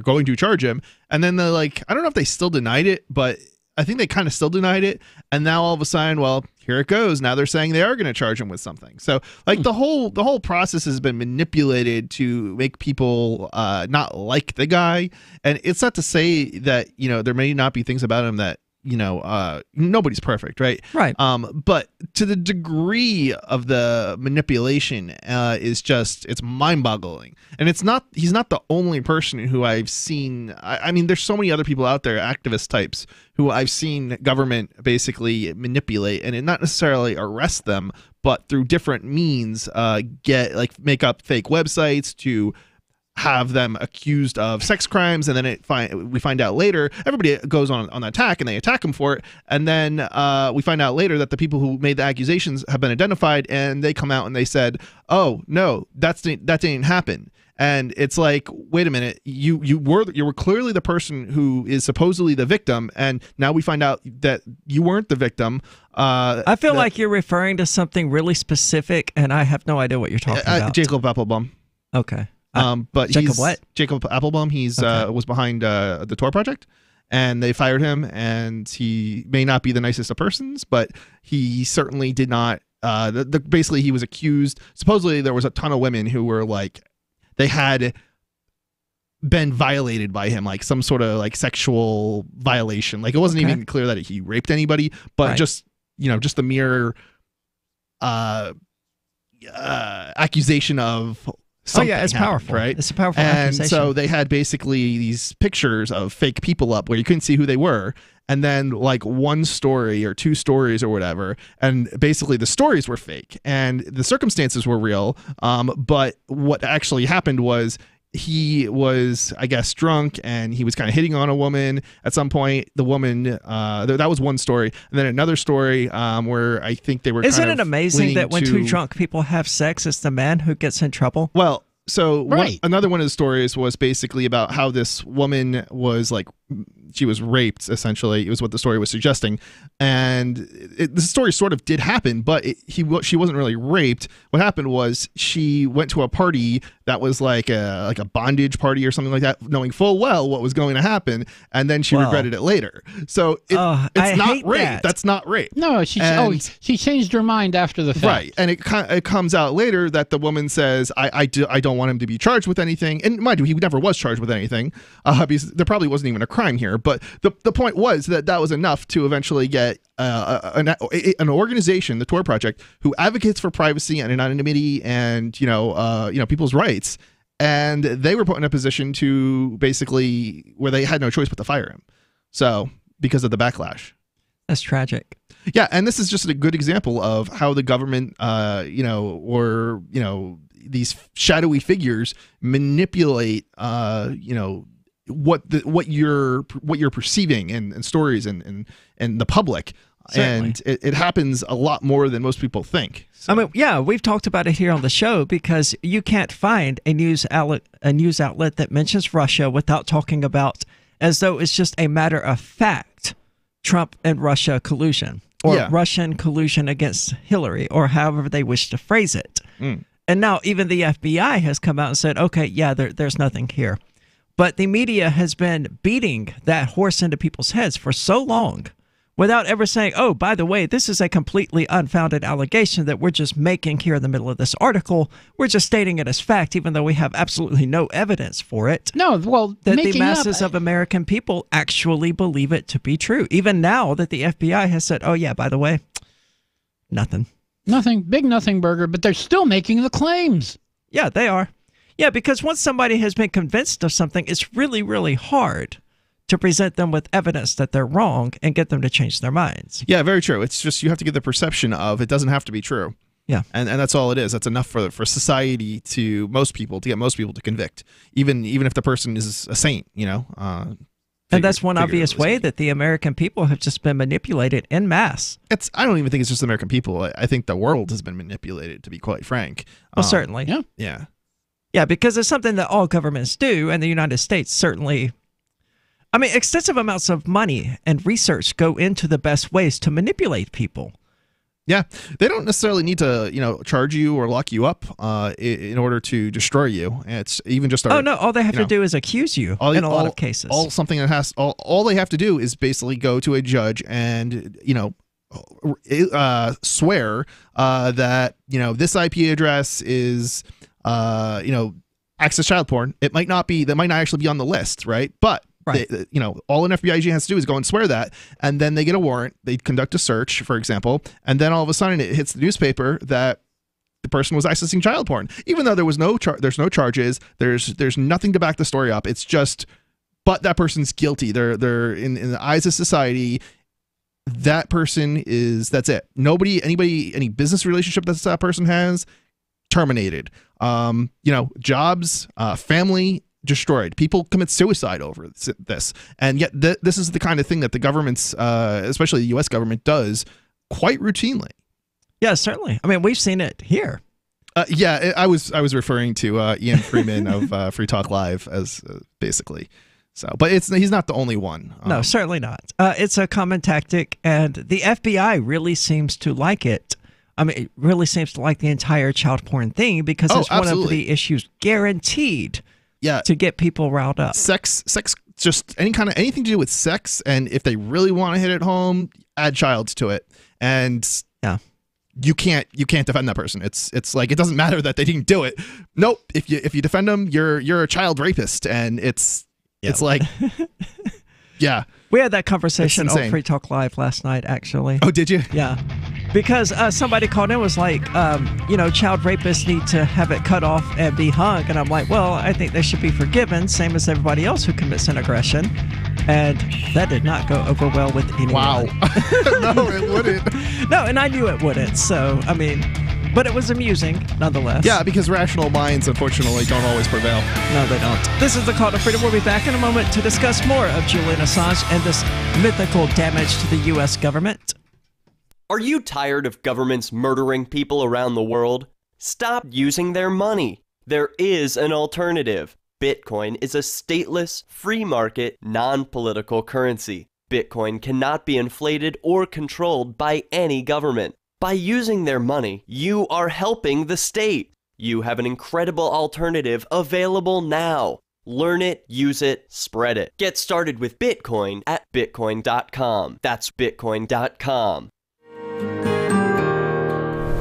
going to charge him, and then they're like, I don't know if they still denied it, but I think they kind of still denied it, and now all of a sudden, well, here it goes. Now they're saying they are going to charge him with something. So, like, the whole process has been manipulated to make people not like the guy, and it's not to say that there may not be things about him that nobody's perfect, right? Right. But to the degree of the manipulation is just, it's mind-boggling. And he's not the only person who I've seen. I mean, there's so many other people out there, activist types, who I've seen government basically manipulate, and not necessarily arrest them, but through different means make up fake websites to have them accused of sex crimes, and then we find out later, everybody goes on an attack and they attack them for it, and then we find out later that the people who made the accusations have been identified, and they come out and they said, oh no, that didn't happen. And it's like, wait a minute, you were clearly the person who is supposedly the victim, and now we find out that you weren't the victim. I feel like you're referring to something really specific, and I have no idea what you're talking about. Jacob Applebaum. Okay. But Jacob what? Jacob Applebaum. He's was behind the Tor project, and they fired him. And he may not be the nicest of persons, but he certainly did not. Basically, he was accused. Supposedly, there was a ton of women who were like, they had been violated by him, like some sort of like sexual violation. Like, it wasn't even clear that he raped anybody, but just the mere accusation of. It's powerful, right? It's a powerful and accusation. So they had basically these pictures of fake people up where you couldn't see who they were, and then like one story or two stories or whatever, and basically the stories were fake and the circumstances were real. But what actually happened was he was, I guess, drunk, and he was kind of hitting on a woman at some point. The woman, that was one story, and then another story where I think they were. Isn't it amazing that when two drunk people have sex, it's the man who gets in trouble? Well, so another one of the stories was basically about how this woman was like, she was raped, essentially. It was what the story was suggesting. And the story sort of did happen, but she wasn't really raped. What happened was she went to a party that was like a bondage party or something like that, knowing full well what was going to happen, and then she regretted it later. So it's not rape. That's not rape. No, she changed her mind after the fact. Right, and it comes out later that the woman says, I don't want him to be charged with anything. And mind you, he never was charged with anything. Because there probably wasn't even a crime here. But the point was that was enough to eventually get an organization, the Tor Project, who advocates for privacy and anonymity and people's rights, and they were put in a position to basically where they had no choice but to fire him. So because of the backlash. That's tragic. Yeah, and this is just a good example of how the government, these shadowy figures manipulate, what you're perceiving in stories and the public. Certainly. And it happens a lot more than most people think. So. I mean, yeah, we've talked about it here on the show because you can't find a news outlet that mentions Russia without talking about, as though it's just a matter of fact, Trump and Russia collusion, or Russian collusion against Hillary, or however they wish to phrase it. And now even the FBI has come out and said, okay, yeah, there's nothing here. But the media has been beating that horse into people's heads for so long without ever saying, oh, by the way, this is a completely unfounded allegation that we're just making here in the middle of this article. We're just stating it as fact, even though we have absolutely no evidence for it. No, well, that the masses of American people actually believe it to be true. Even now that the FBI has said, oh, yeah, by the way, nothing. Nothing, big nothing burger, but they're still making the claims. Yeah, they are. Yeah, because once somebody has been convinced of something, it's really, really hard to present them with evidence that they're wrong and get them to change their minds. Yeah, very true. It's just you have to get the perception of it doesn't have to be true. Yeah. And that's all it is. That's enough for society to get most people to convict, even if the person is a saint, you know. And that's one obvious way that the American people have just been manipulated en masse. I don't even think it's just the American people. I think the world has been manipulated, to be quite frank. Well, certainly. Yeah. Yeah. Yeah, because it's something that all governments do, and the United States certainly... I mean, extensive amounts of money and research go into the best ways to manipulate people. Yeah, they don't necessarily need to, charge you or lock you up in order to destroy you. It's even just oh no, all they have to do is accuse you in a lot of cases. All they have to do is basically go to a judge and swear that this IP address is access child porn. That might not actually be on the list, right? But right. All an FBI agent has to do is go and swear that, and then they get a warrant. They conduct a search, for example, and then all of a sudden it hits the newspaper that the person was accessing child porn, even though there's no charges. There's nothing to back the story up. It's just, but that person's guilty. They're in the eyes of society. That person that's it. Any business relationship that person has, terminated. Jobs, family, destroyed. People commit suicide over this, and yet this is the kind of thing that the governments, especially the U.S. government, does quite routinely. Yeah, certainly. I mean, we've seen it here. I was referring to Ian Freeman of Free Talk Live as basically. So, but he's not the only one. No, certainly not. It's a common tactic, and the FBI really seems to like it. I mean, it really seems to like the entire child porn thing because it's one of the issues guaranteed. Yeah, to get people riled up. Sex, just anything to do with sex, and if they really want to hit it home, add child to it, and yeah, you can't defend that person. It's like it doesn't matter that they didn't do it. Nope. If you defend them, you're a child rapist, and it's like yeah. We had that conversation on Free Talk Live last night, actually. Oh, did you? Yeah. Because somebody called in and was like, child rapists need to have it cut off and be hung. And I'm like, well, I think they should be forgiven, same as everybody else who commits an aggression. And that did not go over well with anyone. Wow. No, it wouldn't. No, and I knew it wouldn't. So, I mean, but it was amusing nonetheless. Yeah, because rational minds, unfortunately, don't always prevail. No, they don't. This is the Call to Freedom. We'll be back in a moment to discuss more of Julian Assange and this mythical damage to the U.S. government. Are you tired of governments murdering people around the world? Stop using their money. There is an alternative. Bitcoin is a stateless, free market, non-political currency. Bitcoin cannot be inflated or controlled by any government. By using their money, you are helping the state. You have an incredible alternative available now. Learn it, use it, spread it. Get started with Bitcoin at Bitcoin.com. That's Bitcoin.com.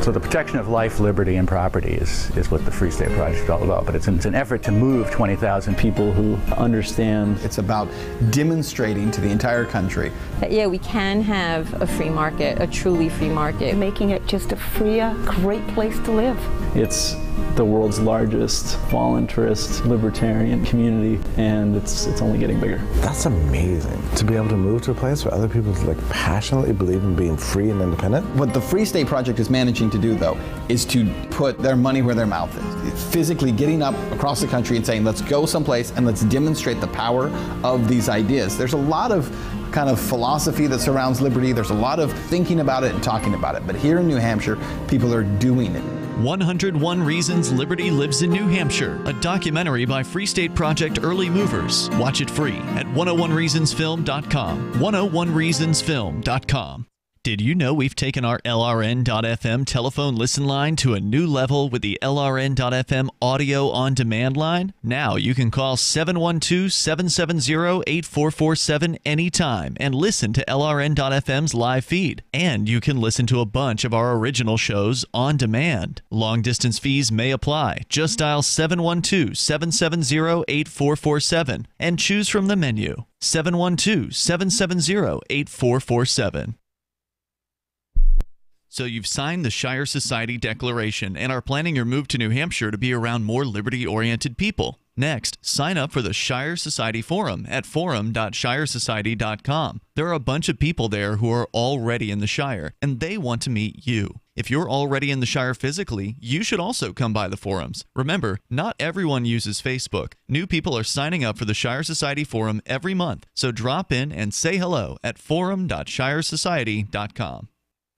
So the protection of life, liberty, and property is what the Free State Project is all about. But it's an effort to move 20,000 people who understand. It's about demonstrating to the entire country that, yeah, we can have a free market, a truly free market. Making it just a freer, great place to live. It's the world's largest voluntarist libertarian community, and it's only getting bigger. That's amazing, to be able to move to a place where other people passionately believe in being free and independent. What the Free State Project is managing to do, though, is to put their money where their mouth is. It's physically getting up across the country and saying, let's go someplace and let's demonstrate the power of these ideas. There's a lot of kind of philosophy that surrounds liberty. There's a lot of thinking about it and talking about it. But here in New Hampshire, people are doing it. 101 Reasons Liberty Lives in New Hampshire, a documentary by Free State Project Early Movers. Watch it free at 101reasonsfilm.com. 101reasonsfilm.com. Did you know we've taken our LRN.FM telephone listen line to a new level with the LRN.FM audio on demand line? Now you can call 712-770-8447 anytime and listen to LRN.FM's live feed. And you can listen to a bunch of our original shows on demand. Long distance fees may apply. Just dial 712-770-8447 and choose from the menu. 712-770-8447. So you've signed the Shire Society Declaration and are planning your move to New Hampshire to be around more liberty-oriented people. Next, sign up for the Shire Society Forum at forum.shiresociety.com. There are a bunch of people there who are already in the Shire, and they want to meet you. If you're already in the Shire physically, you should also come by the forums. Remember, not everyone uses Facebook. New people are signing up for the Shire Society Forum every month, so drop in and say hello at forum.shiresociety.com.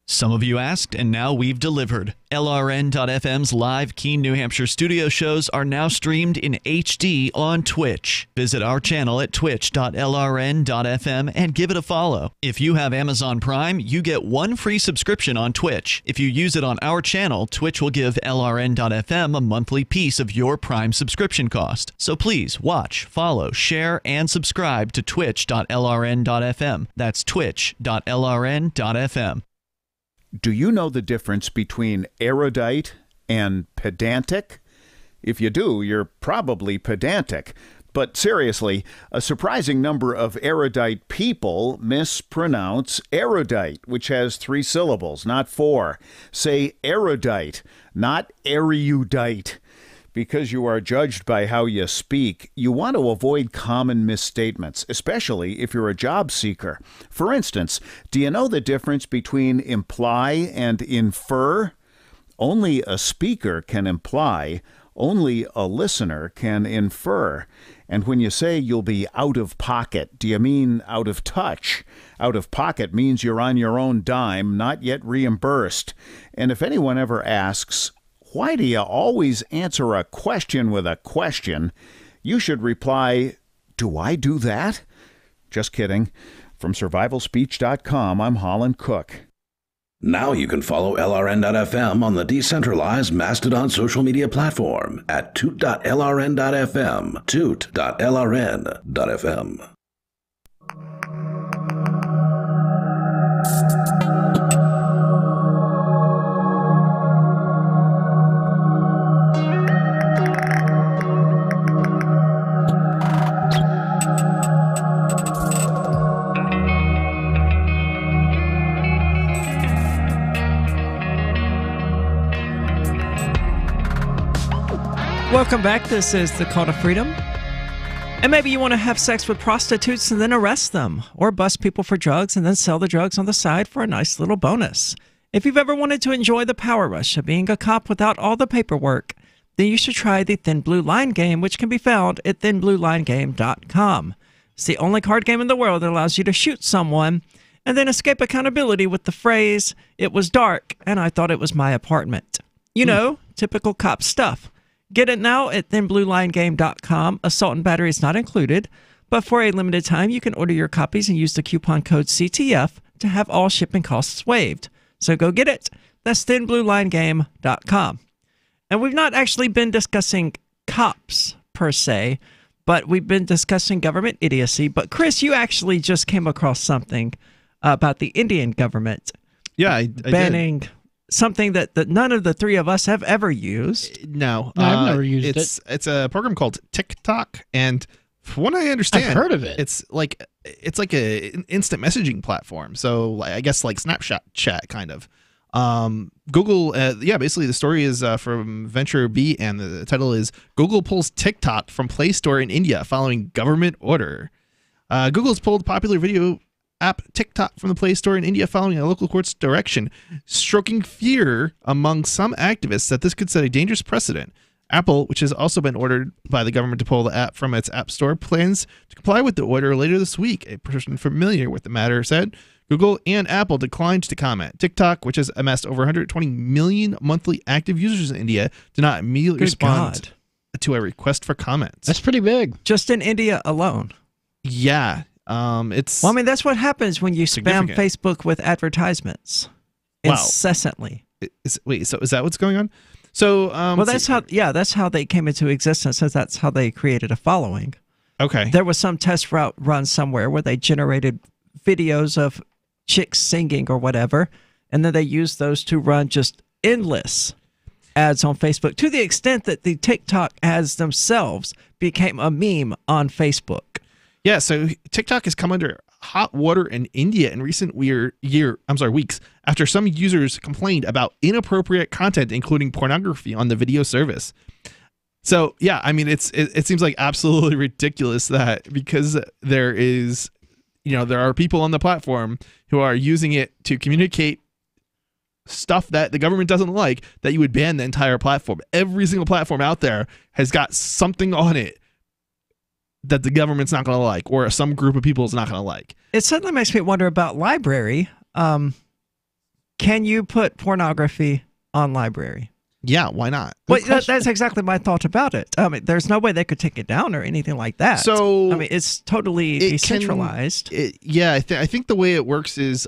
Some of you asked, and now we've delivered. LRN.FM's live Keene, New Hampshire studio shows are now streamed in HD on Twitch. Visit our channel at twitch.lrn.fm and give it a follow. If you have Amazon Prime, you get one free subscription on Twitch. If you use it on our channel, Twitch will give LRN.FM a monthly piece of your Prime subscription cost. So please watch, follow, share, and subscribe to twitch.lrn.fm. That's twitch.lrn.fm. Do you know the difference between erudite and pedantic? If you do, you're probably pedantic. But seriously, a surprising number of erudite people mispronounce erudite, which has 3 syllables, not 4. Say erudite, not erudite. Because you are judged by how you speak, you want to avoid common misstatements, especially if you're a job seeker. For instance, do you know the difference between imply and infer? Only a speaker can imply, only a listener can infer. And when you say you'll be out of pocket, do you mean out of touch? Out of pocket means you're on your own dime, not yet reimbursed. And if anyone ever asks, why do you always answer a question with a question? You should reply, do I do that? Just kidding. From survivalspeech.com, I'm Holland Cook. Now you can follow LRN.FM on the decentralized Mastodon social media platform at toot.lrn.fm, toot.lrn.fm. Welcome back. This is the Call to Freedom. And maybe you want to have sex with prostitutes and then arrest them, or bust people for drugs and then sell the drugs on the side for a nice little bonus. If you've ever wanted to enjoy the power rush of being a cop without all the paperwork, then you should try the Thin Blue Line game, which can be found at thinbluelinegame.com. It's the only card game in the world that allows you to shoot someone and then escape accountability with the phrase, "It was dark and I thought it was my apartment." You know, typical cop stuff. Get it now at thinbluelinegame.com. Assault and battery is not included, but for a limited time, you can order your copies and use the coupon code CTF to have all shipping costs waived. So go get it. That's thinbluelinegame.com. And we've not actually been discussing cops per se, but we've been discussing government idiocy. But Chris, you actually just came across something about the Indian government. Yeah, I banning did. Something that none of the three of us have ever used. No, I've never used it. It's a program called TikTok, and from what I understand, I've heard of it. It's like an instant messaging platform. So I guess like Snapchat chat kind of. Google, basically the story is from Venture B, and the title is Google pulls TikTok from Play Store in India following government order. Google's pulled popular video app TikTok from the Play Store in India following a local court's direction, stroking fear among some activists that this could set a dangerous precedent. Apple, which has also been ordered by the government to pull the app from its App Store, plans to comply with the order later this week. A person familiar with the matter said Google and Apple declined to comment. TikTok, which has amassed over 120 million monthly active users in India, did not immediately respond to a request for comments. That's pretty big. Just in India alone. Yeah. It's Well, I mean, that's what happens when you spam significant. Facebook with advertisements Wow. incessantly. Wait, so is that what's going on? So, Well, that's how they came into existence. So that's how they created a following. Okay. There was some test route run somewhere where they generated videos of chicks singing or whatever, and then they used those to run just endless ads on Facebook, to the extent that the TikTok ads themselves became a meme on Facebook. Yeah, so TikTok has come under hot water in India in recent weeks after some users complained about inappropriate content, including pornography, on the video service. So yeah, I mean, it seems like absolutely ridiculous that because there are people on the platform who are using it to communicate stuff that the government doesn't like, that you would ban the entire platform. Every single platform out there has got something on it that the government's not going to like, or some group of people is not going to like. It suddenly makes me wonder about library. Can you put pornography on library? Yeah, why not? Well, that's exactly my thought about it. I mean, there's no way they could take it down or anything like that. So I mean, it's totally decentralized. I think the way it works is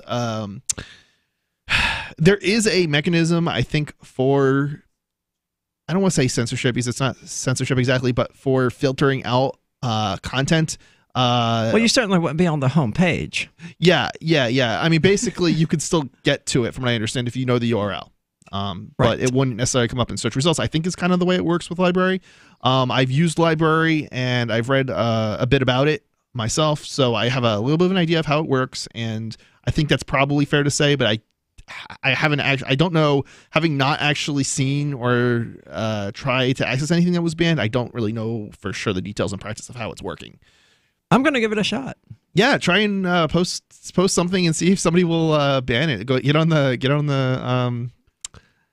there is a mechanism, I think, for, I don't want to say censorship because it's not censorship exactly, but for filtering out content. Well, you certainly wouldn't be on the home page. Yeah. I mean, basically, you could still get to it, from what I understand, if you know the URL. But it wouldn't necessarily come up in search results. I think is kind of the way it works with library. I've used library and I've read a bit about it myself, so I have a little bit of an idea of how it works, and I think that's probably fair to say. But I haven't actually, I don't know, having not actually seen or tried to access anything that was banned, I don't really know for sure the details and practice of how it's working. I'm going to give it a shot. Yeah, try and post something and see if somebody will ban it. Get on the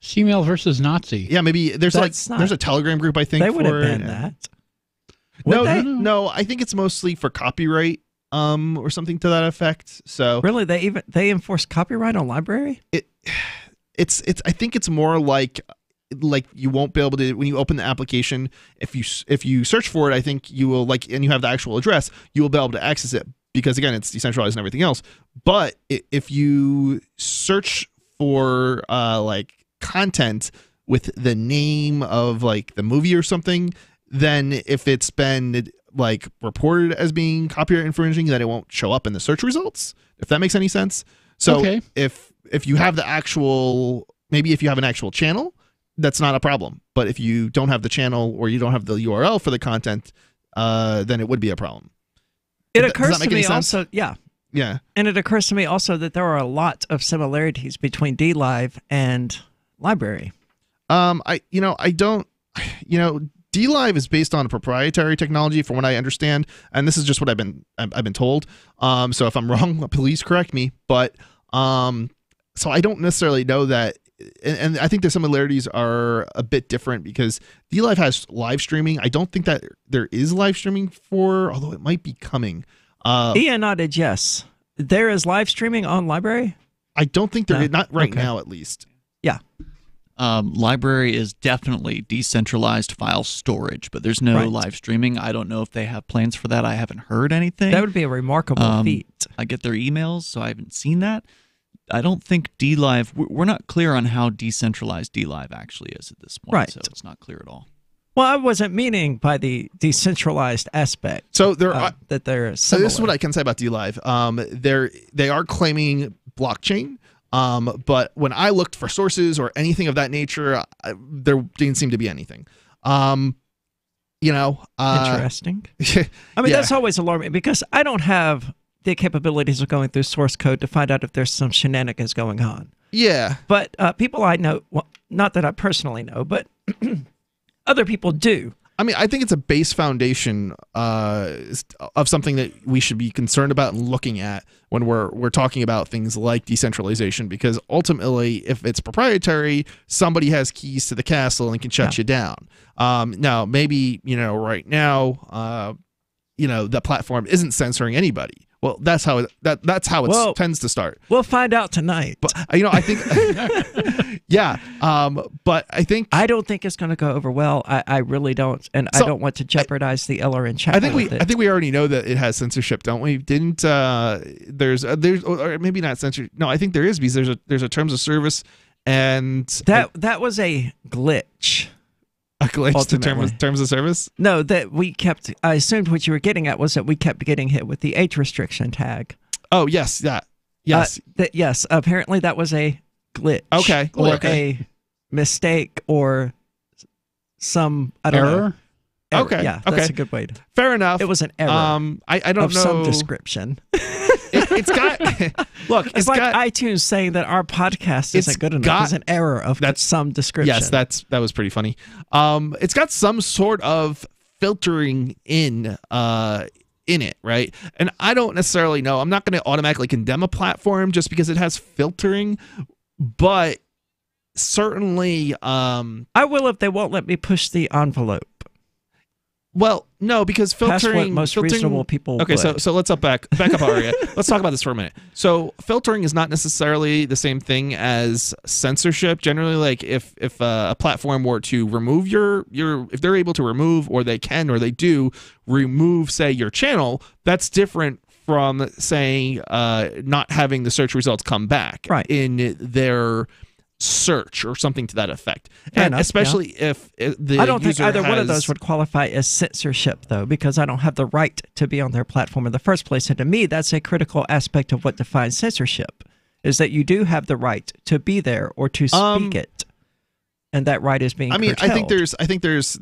Female versus Nazi. Yeah, maybe there's there's a Telegram group, I think. They would have for banned it. that. No, I think it's mostly for copyright or something to that effect. So really, they enforce copyright on library? It's I think it's more like you won't be able to, when you open the application, if you search for it, I think you will, and you have the actual address, you will be able to access it, because again, it's decentralized and everything else. But if you search for content with the name of the movie or something, then if it's been reported as being copyright infringing, then it won't show up in the search results, if that makes any sense. So okay. if you have the actual, maybe if you have an actual channel, that's not a problem. But if you don't have the channel or you don't have the URL for the content, then it would be a problem. It occurs to me also, yeah. Yeah. And it occurs to me also that there are a lot of similarities between DLive and library. DLive is based on a proprietary technology, from what I understand, and this is just what I've been told. So if I'm wrong, please correct me. But so I don't necessarily know that, and I think the similarities are a bit different because DLive has live streaming. I don't think that there is live streaming although it might be coming. Ian nodded yes. There is live streaming on library? I don't think there is, not right now at least. Yeah. Library is definitely decentralized file storage, but there's no live streaming. I don't know if they have plans for that. I haven't heard anything. That would be a remarkable feat. I get their emails, so I haven't seen that. I don't think DLive, we're not clear on how decentralized DLive actually is at this point, right. So it's not clear at all. Well, I wasn't meaning by the decentralized aspect. So there are that they're so similar. this is what I can say about DLive. They are claiming blockchain. But when I looked for sources or anything of that nature, there didn't seem to be anything. Interesting. I mean, that's always alarming because I don't have the capabilities of going through source code to find out if there's some shenanigans going on. Yeah. But people I know, well, not that I personally know, but other people do. I mean, I think it's a base foundation of something that we should be concerned about and looking at when we're talking about things like decentralization, because ultimately, if it's proprietary, somebody has keys to the castle and can shut you down. Now, maybe right now, the platform isn't censoring anybody, Well, that's how it tends to start. We'll find out tonight. But I think, yeah. But I don't think it's going to go over well. I really don't, and I don't want to jeopardize the LRN chat. I think we already know that it has censorship, don't we? Didn't there's or maybe not censorship? No, I think there is, because there's a terms of service, and that was a glitch. A glitch to terms of service? No, that we kept. I assumed what you were getting at was that we kept getting hit with the age restriction tag. Oh yes, that yes, yes. Apparently, that was a glitch. Okay, or a mistake, or some error. Okay, yeah, that's a good way to. Fair enough. It was an error. I don't know some description. It's got look. It's like iTunes saying that our podcast isn't good enough. It's an error of some description. Yes, that was pretty funny. It's got some sort of filtering in it, right? And I don't necessarily know. I'm not going to automatically condemn a platform just because it has filtering, but certainly, I will if they won't let me push the envelope. Well, no, because filtering most reasonable people. Okay, would. so let's back up, Aria. Let's talk about this for a minute. So filtering is not necessarily the same thing as censorship. Generally, like if a platform were to remove if they're able to remove, or they can, or they do remove, say, your channel, that's different from saying not having the search results come back in their search or something to that effect. And especially if the I don't think user either one of those would qualify as censorship, though, because I don't have the right to be on their platform in the first place. And to me, that's a critical aspect of what defines censorship, is that you do have the right to be there or to speak it, and that right is being curtailed. I think there's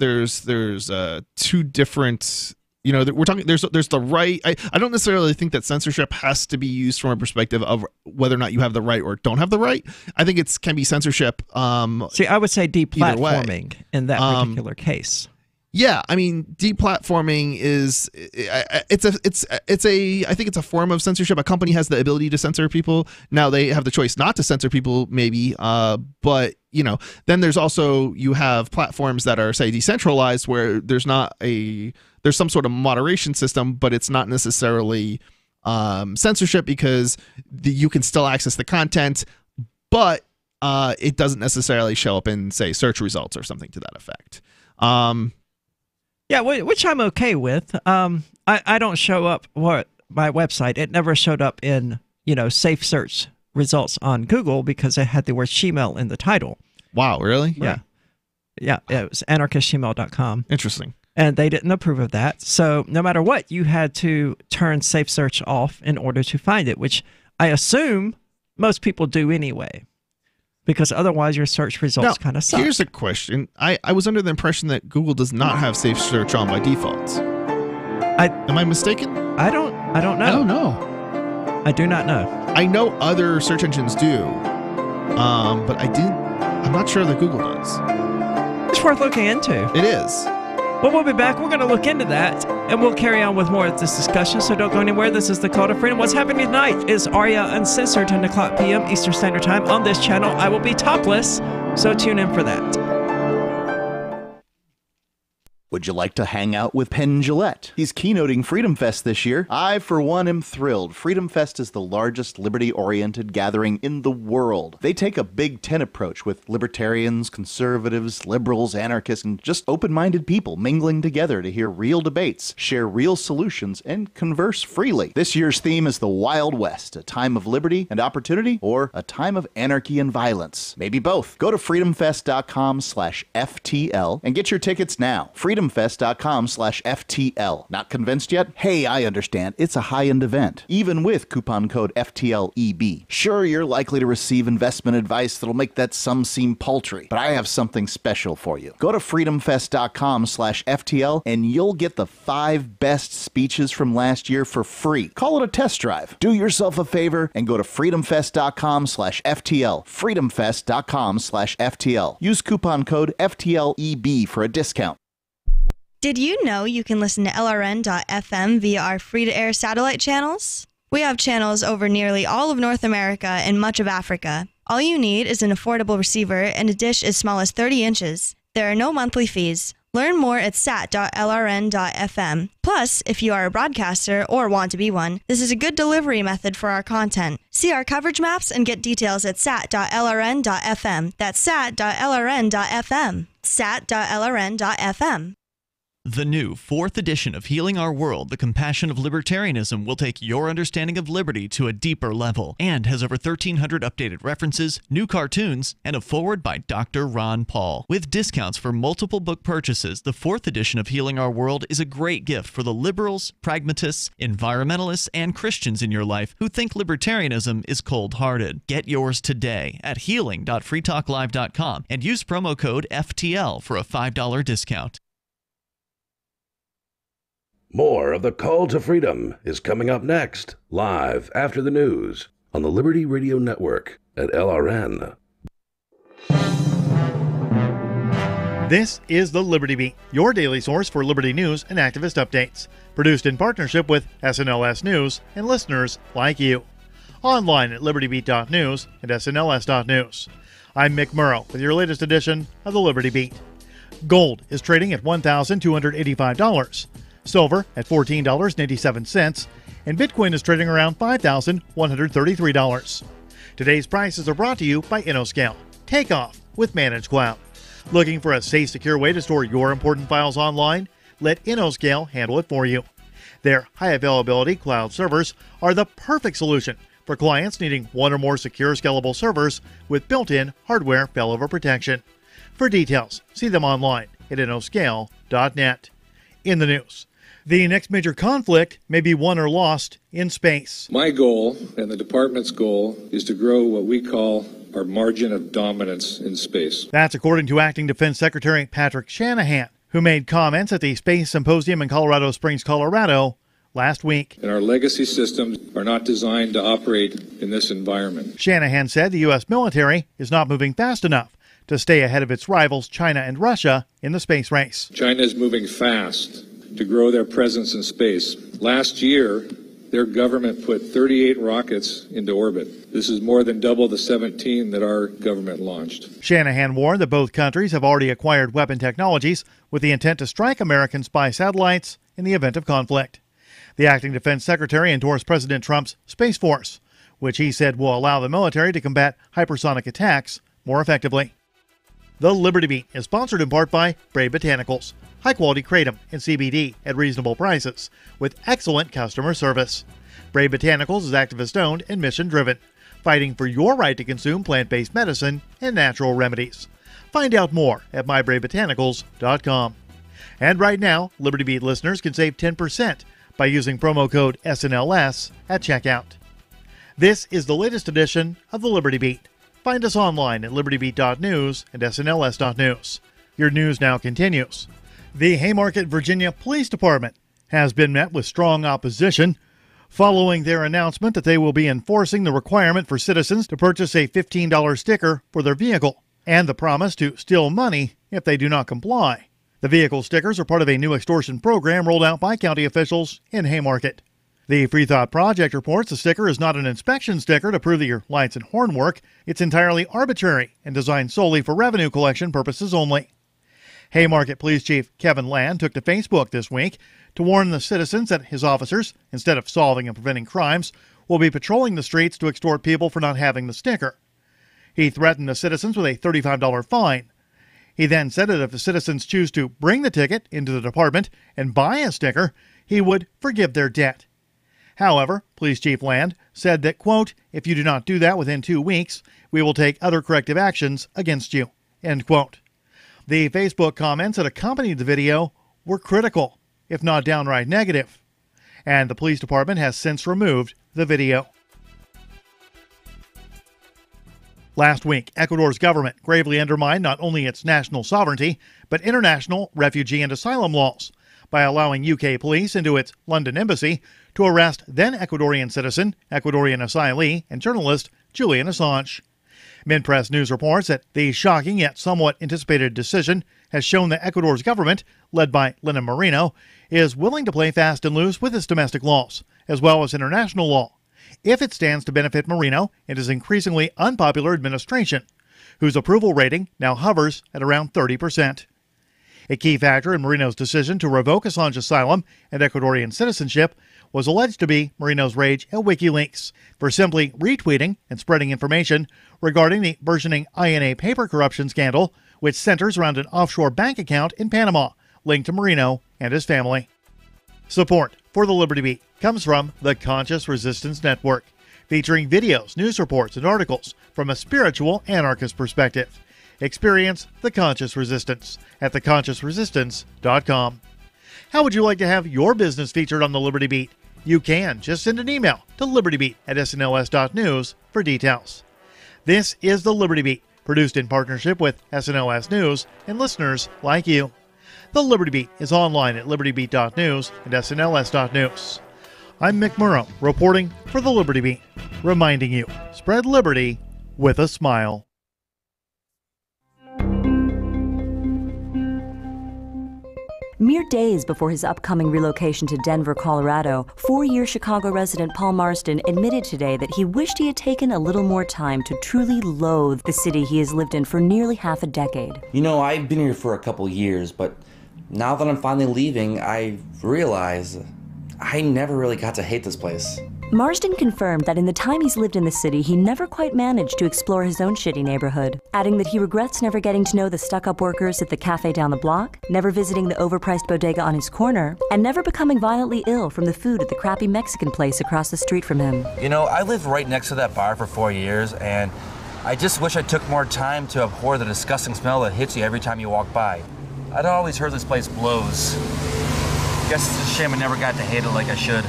two different. We're talking. There's the right. I don't necessarily think that censorship has to be used from a perspective of whether or not you have the right or don't have the right. I think it can be censorship. See, I would say deplatforming in that particular case. Yeah, I mean, deplatforming is I think it's a form of censorship. A company has the ability to censor people. Now they have the choice not to censor people, maybe. But then there's also, you have platforms that are, say, decentralized, where there's some sort of moderation system, but it's not necessarily censorship, because you can still access the content, but it doesn't necessarily show up in, say, search results or something to that effect. Yeah, which I'm okay with. I don't show up my website. It never showed up in safe search results on Google because it had the word Shemale in the title. Wow, really? Yeah, yeah. It was anarchistshemale.com. Interesting. And they didn't approve of that. So no matter what, you had to turn safe search off in order to find it, which I assume most people do anyway, because otherwise your search results kind of suck. Here's a question. I was under the impression that Google does not have safe search on by default. Am I mistaken? I don't know. I don't know. I do not know. I know other search engines do, but I'm not sure that Google does. It's worth looking into. It is. Well, we'll be back. We're going to look into that, and we'll carry on with more of this discussion, so don't go anywhere. This is the Call to Freedom. What's happening tonight is Aria Uncensored, 10 o'clock p.m. Eastern Standard Time on this channel. I will be topless, so tune in for that. Would you like to hang out with Penn Jillette? He's keynoting Freedom Fest this year. I, for one, am thrilled. Freedom Fest is the largest liberty-oriented gathering in the world. They take a Big Tent approach with libertarians, conservatives, liberals, anarchists, and just open-minded people mingling together to hear real debates, share real solutions, and converse freely. This year's theme is the Wild West, a time of liberty and opportunity, or a time of anarchy and violence. Maybe both. Go to freedomfest.com/FTL and get your tickets now. freedomfest.com/FTL. Not convinced yet? Hey, I understand. It's a high-end event, even with coupon code FTLEB. Sure, you're likely to receive investment advice that'll make that sum seem paltry, but I have something special for you. Go to freedomfest.com/FTL and you'll get the 5 best speeches from last year for free. Call it a test drive. Do yourself a favor and go to freedomfest.com/FTL. freedomfest.com/FTL. Use coupon code FTLEB for a discount. Did you know you can listen to LRN.FM via our free-to-air satellite channels? We have channels over nearly all of North America and much of Africa. All you need is an affordable receiver and a dish as small as 30 inches. There are no monthly fees. Learn more at sat.lrn.fm. Plus, if you are a broadcaster or want to be one, this is a good delivery method for our content. See our coverage maps and get details at sat.lrn.fm. That's sat.lrn.fm. sat.lrn.fm. The new 4th edition of Healing Our World, The Compassion of Libertarianism, will take your understanding of liberty to a deeper level and has over 1,300 updated references, new cartoons, and a foreword by Dr. Ron Paul. With discounts for multiple book purchases, the 4th edition of Healing Our World is a great gift for the liberals, pragmatists, environmentalists, and Christians in your life who think libertarianism is cold-hearted. Get yours today at healing.freetalklive.com and use promo code FTL for a $5 discount. More of the Call to Freedom is coming up next, live after the news on the Liberty Radio Network at LRN. This is the Liberty Beat, your daily source for liberty news and activist updates. Produced in partnership with SNLS News and listeners like you. Online at libertybeat.news and snls.news. I'm Mick Murrow with your latest edition of the Liberty Beat. Gold is trading at $1,285. Silver at $14.87, and Bitcoin is trading around $5,133. Today's prices are brought to you by InnoScale. Take off with Managed Cloud. Looking for a safe, secure way to store your important files online? Let InnoScale handle it for you. Their high availability cloud servers are the perfect solution for clients needing one or more secure, scalable servers with built-in hardware failover protection. For details, see them online at innoscale.net. In the news, the next major conflict may be won or lost in space. My goal and the department's goal is to grow what we call our margin of dominance in space. That's according to Acting Defense Secretary Patrick Shanahan, who made comments at the Space Symposium in Colorado Springs, Colorado, last week. And our legacy systems are not designed to operate in this environment. Shanahan said the U.S. military is not moving fast enough to stay ahead of its rivals China and Russia in the space race. China is moving fast to grow their presence in space. Last year, their government put 38 rockets into orbit. This is more than double the 17 that our government launched. Shanahan warned that both countries have already acquired weapon technologies with the intent to strike American spy satellites in the event of conflict. The acting defense secretary endorsed President Trump's Space Force, which he said will allow the military to combat hypersonic attacks more effectively. The Liberty Beat is sponsored in part by Brave Botanicals, high-quality kratom and CBD at reasonable prices, with excellent customer service. Brave Botanicals is activist-owned and mission-driven, fighting for your right to consume plant-based medicine and natural remedies. Find out more at mybravebotanicals.com. And right now, Liberty Beat listeners can save 10% by using promo code SNLS at checkout. This is the latest edition of the Liberty Beat. Find us online at libertybeat.news and snls.news. Your news now continues. The Haymarket, Virginia Police Department has been met with strong opposition following their announcement that they will be enforcing the requirement for citizens to purchase a $15 sticker for their vehicle and the promise to steal money if they do not comply. The vehicle stickers are part of a new extortion program rolled out by county officials in Haymarket. The Free Thought Project reports the sticker is not an inspection sticker to prove that your lights and horn work. It's entirely arbitrary and designed solely for revenue collection purposes only. Haymarket Police Chief Kevin Land took to Facebook this week to warn the citizens that his officers, instead of solving and preventing crimes, will be patrolling the streets to extort people for not having the sticker. He threatened the citizens with a $35 fine. He then said that if the citizens choose to bring the ticket into the department and buy a sticker, he would forgive their debt. However, Police Chief Land said that, quote, "If you do not do that within 2 weeks, we will take other corrective actions against you," end quote. The Facebook comments that accompanied the video were critical, if not downright negative, and the police department has since removed the video. Last week, Ecuador's government gravely undermined not only its national sovereignty, but international refugee and asylum laws by allowing UK police into its London embassy to arrest then Ecuadorian citizen, Ecuadorian asylee, and journalist Julian Assange. Minpress News reports that the shocking yet somewhat anticipated decision has shown that Ecuador's government, led by Lenin Moreno, is willing to play fast and loose with its domestic laws, as well as international law, if it stands to benefit Moreno and his increasingly unpopular administration, whose approval rating now hovers at around 30%. A key factor in Marino's decision to revoke Assange asylum and Ecuadorian citizenship was alleged to be Marino's rage at Wikileaks for simply retweeting and spreading information regarding the burgeoning INA paper corruption scandal, which centers around an offshore bank account in Panama linked to Marino and his family. Support for the Liberty Beat comes from the Conscious Resistance Network, featuring videos, news reports, and articles from a spiritual anarchist perspective. Experience the Conscious Resistance at theconsciousresistance.com. How would you like to have your business featured on the Liberty Beat? You can. Just send an email to libertybeat@snls.news for details. This is the Liberty Beat, produced in partnership with SNLS News and listeners like you. The Liberty Beat is online at libertybeat.news and snls.news. I'm Mick Murrow, reporting for the Liberty Beat, reminding you, spread liberty with a smile. Mere days before his upcoming relocation to Denver, Colorado, 4-year Chicago resident Paul Marston admitted today that he wished he had taken a little more time to truly loathe the city he has lived in for nearly half a decade. You know, I've been here for a couple years, but now that I'm finally leaving, I realize I never really got to hate this place. Marsden confirmed that in the time he's lived in the city, he never quite managed to explore his own shitty neighborhood, adding that he regrets never getting to know the stuck-up workers at the cafe down the block, never visiting the overpriced bodega on his corner, and never becoming violently ill from the food at the crappy Mexican place across the street from him. You know, I lived right next to that bar for 4 years, and I just wish I took more time to abhor the disgusting smell that hits you every time you walk by. I'd always heard this place blows. Guess it's a shame I never got to hate it like I should.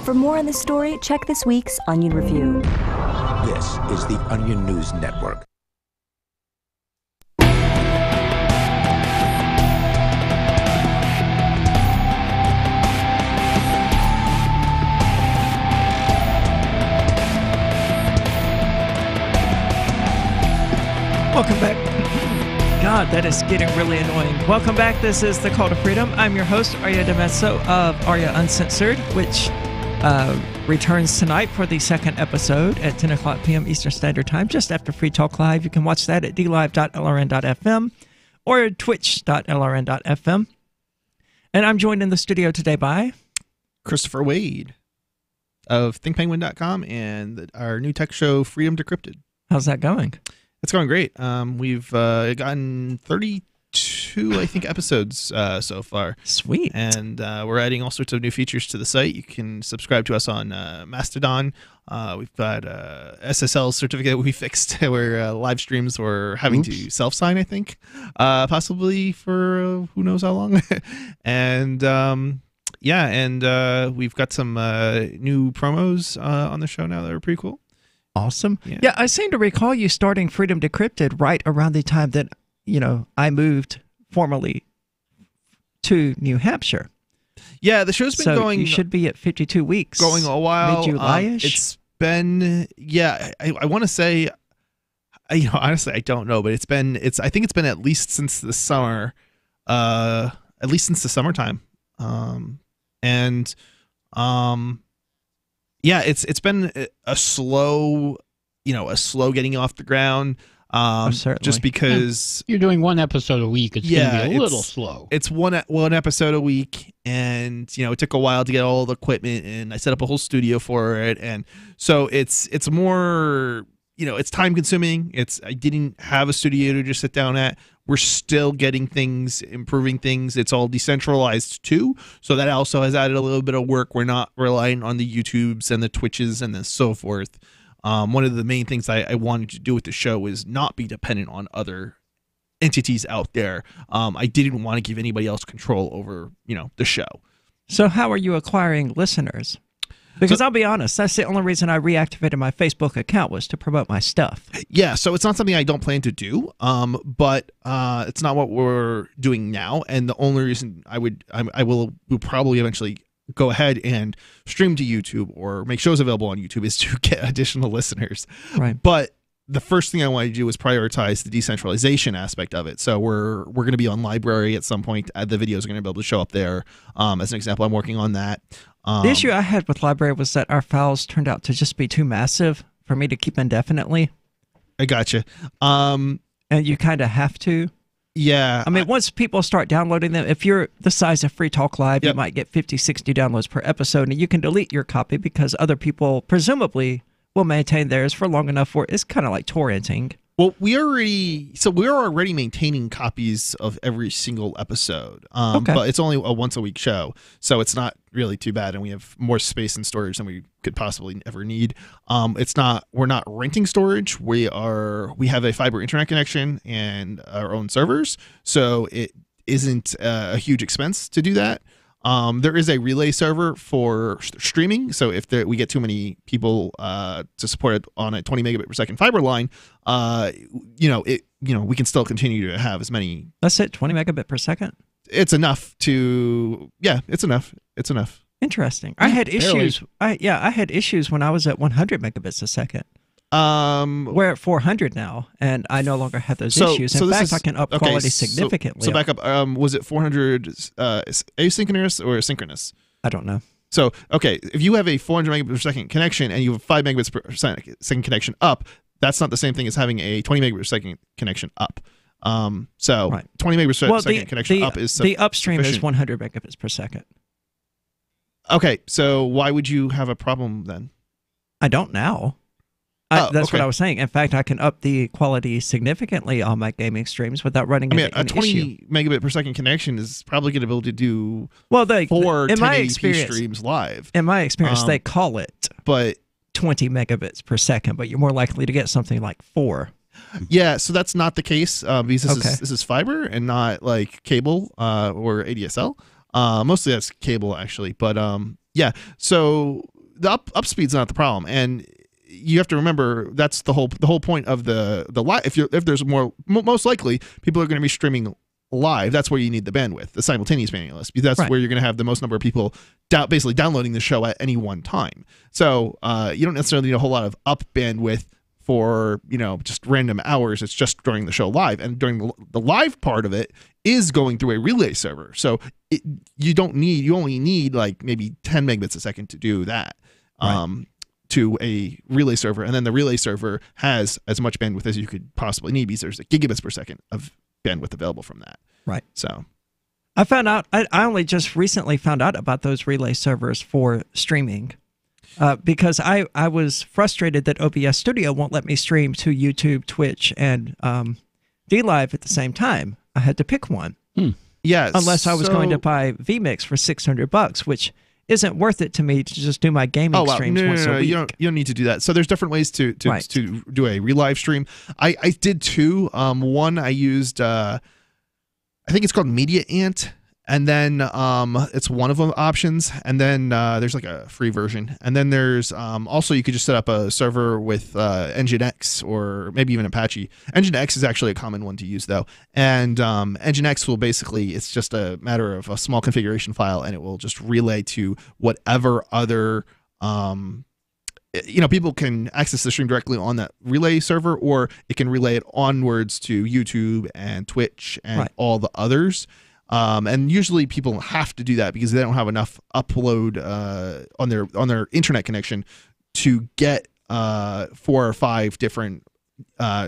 For more on this story, check this week's Onion Review. This is the Onion News Network. Welcome back. God, that is getting really annoying. Welcome back. This is The Call to Freedom. I'm your host, Arya DeMezzo of Arya Uncensored, which returns tonight for the second episode at 10 o'clock p.m. Eastern Standard Time, just after Free Talk Live. You can watch that at dlive.lrn.fm or twitch.lrn.fm. And I'm joined in the studio today by Christopher Wade of thinkpenguin.com and our new tech show, Freedom Decrypted. How's that going? It's going great. We've gotten 32, I think, episodes so far. Sweet. And we're adding all sorts of new features to the site. You can subscribe to us on Mastodon. We've got SSL certificate we fixed where live streams were having to self-sign, I think, possibly for who knows how long. And we've got some new promos on the show now that are pretty cool. Awesome. Yeah, I seem to recall you starting Freedom Decrypted right around the time that, I moved formally to New Hampshire. Yeah, the show's been going... you should be at 52 weeks. Going a while. Mid-July-ish? It's been... Yeah, I want to say... honestly, I don't know, but I think it's been at least since the summer. At least since the summertime. Yeah, it's been a slow getting off the ground. Just because you're doing one episode a week, it's gonna be a little slow. It's one episode a week, and it took a while to get all the equipment, and I set up a whole studio for it, and so it's more it's time consuming. I didn't have a studio to just sit down at. We're still getting things, improving things. It's all decentralized too. So that also has added a little bit of work. We're not relying on the YouTubes and the Twitches and then so forth. One of the main things I wanted to do with the show is not be dependent on other entities out there. I didn't want to give anybody else control over, the show. So how are you acquiring listeners? Because I'll be honest, that's the only reason I reactivated my Facebook account was to promote my stuff. Yeah, so it's not something I don't plan to do, but it's not what we're doing now. And the only reason we'll probably eventually go ahead and stream to YouTube or make shows available on YouTube is to get additional listeners. Right. But the first thing I want to do is prioritize the decentralization aspect of it. So we're going to be on Library at some point. The videos are going to be able to show up there. As an example, I'm working on that. The issue I had with Library was that our files turned out to just be too massive for me to keep indefinitely. I gotcha. And you kind of have to. Yeah. I mean, once people start downloading them, if you're the size of Free Talk Live, you might get 50, 60 downloads per episode, and you can delete your copy because other people presumably will maintain theirs for long enough where it's kind of like torrenting. Well, we're already maintaining copies of every single episode, but it's only a once a week show, so it's not really too bad, and we have more space and storage than we could possibly ever need. We're not renting storage. We have a fiber internet connection and our own servers, so it isn't a huge expense to do that. There is a relay server for streaming, so if we get too many people to support it on a 20 megabit per second fiber line, we can still continue to have as many. That's it, 20 megabit per second. It's enough to it's enough. It's enough. Interesting. I had issues. I had issues when I was at 100 megabits a second. We're at 400 now, and I no longer have those issues. In fact, I can up quality significantly. So back up. Was it 400 asynchronous or synchronous? I don't know. So, okay, if you have a 400 megabits per second connection and you have 5 megabits per second connection up, that's not the same thing as having a 20 megabits per second connection up. 20 megabits per second connection up is the upstream is 100 megabits per second. Okay, so why would you have a problem then? I don't now. That's what I was saying. In fact, I can up the quality significantly on my gaming streams without running into an 20 issue. megabit per second connection is probably going to be able to do 4 in my 1080p experience, streams live. In my experience, they call it but 20 megabits per second, but you're more likely to get something like 4. Yeah, so that's not the case because this is fiber and not like cable or ADSL. Mostly that's cable actually, but so the up speed's not the problem, and you have to remember that's the whole point of the live. If there's most likely people are going to be streaming live. That's where you need the bandwidth, the simultaneous bandwidth, because that's where you're going to have the most number of people basically downloading the show at any one time. So you don't necessarily need a whole lot of up bandwidth for just random hours. It's just during the show live, and during the live part of it is going through a relay server. So you only need like maybe 10 megabits a second to do that. To a relay server, and then the relay server has as much bandwidth as you could possibly need because there's a gigabits per second of bandwidth available from that. Right. So I found out, I only just recently found out about those relay servers for streaming because I was frustrated that OBS Studio won't let me stream to YouTube, Twitch, and DLive at the same time. I had to pick one. Yeah. Unless I was going to buy vMix for $600, which isn't worth it to me to just do my gaming streams once a week. You don't need to do that. So there's different ways to do a relive stream. I did two. One I used I think it's called Media Ant, and then it's one of them options, and then there's like a free version, and then there's also you could just set up a server with Nginx or maybe even Apache. Nginx is actually a common one to use though, and Nginx will basically, it's just a matter of a small configuration file, and it will just relay to whatever other people can access the stream directly on that relay server, or it can relay it onwards to YouTube and Twitch and all the others. And usually people have to do that because they don't have enough upload on their internet connection to get 4 or 5 different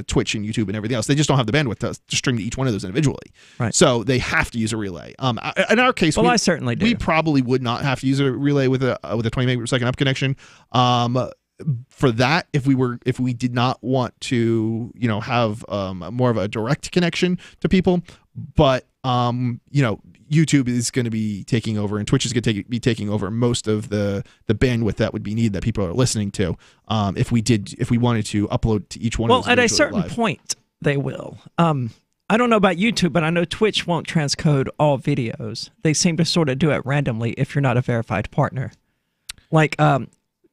Twitch and YouTube and everything else. They just don't have the bandwidth to stream to each one of those individually. Right. So they have to use a relay. In our case, I certainly do. We probably would not have to use a relay with a 20 megabit per second up connection. For that, if we did not want to, have more of a direct connection to people, but YouTube is going to be taking over, and Twitch is going to be taking over most of the bandwidth that would be needed that people are listening to. If we wanted to upload to each one. Well, of those at a certain live. point, they will. I don't know about YouTube, but I know Twitch won't transcode all videos. They seem to sort of do it randomly if you're not a verified partner. Like,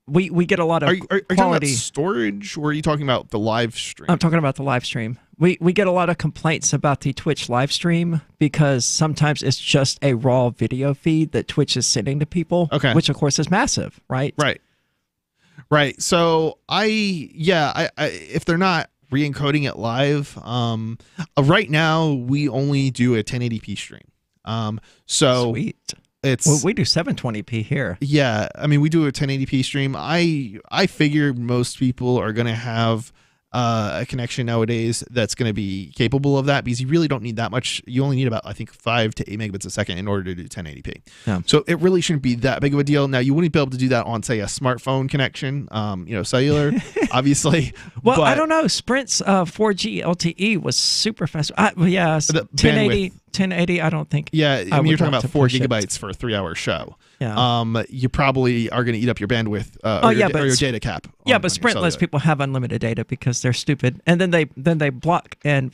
we get a lot of are you talking about storage, or are you talking about the live stream? I'm talking about the live stream. We get a lot of complaints about the Twitch live stream because sometimes it's just a raw video feed that Twitch is sending to people, which of course is massive, right? Right. So if they're not re-encoding it live, right now we only do a 1080p stream. Sweet. We do 720p here. Yeah, I mean, we do a 1080p stream. I figure most people are going to have a connection nowadays that's going to be capable of that, because you really don't need that much. You only need about, I think, 5 to 8 megabits a second in order to do 1080p. Yeah. So it really shouldn't be that big of a deal. Now, you wouldn't be able to do that on, say, a smartphone connection, cellular, obviously. Well, but I don't know. Sprint's 4G LTE was super fast. Yeah, 1080, I don't think. Yeah, I mean, you're talking about 4 push it. gigabytes for a 3-hour show. Yeah. You probably are going to eat up your bandwidth or your data cap. Yeah, but Sprint lets people have unlimited data because they're stupid, and then they block and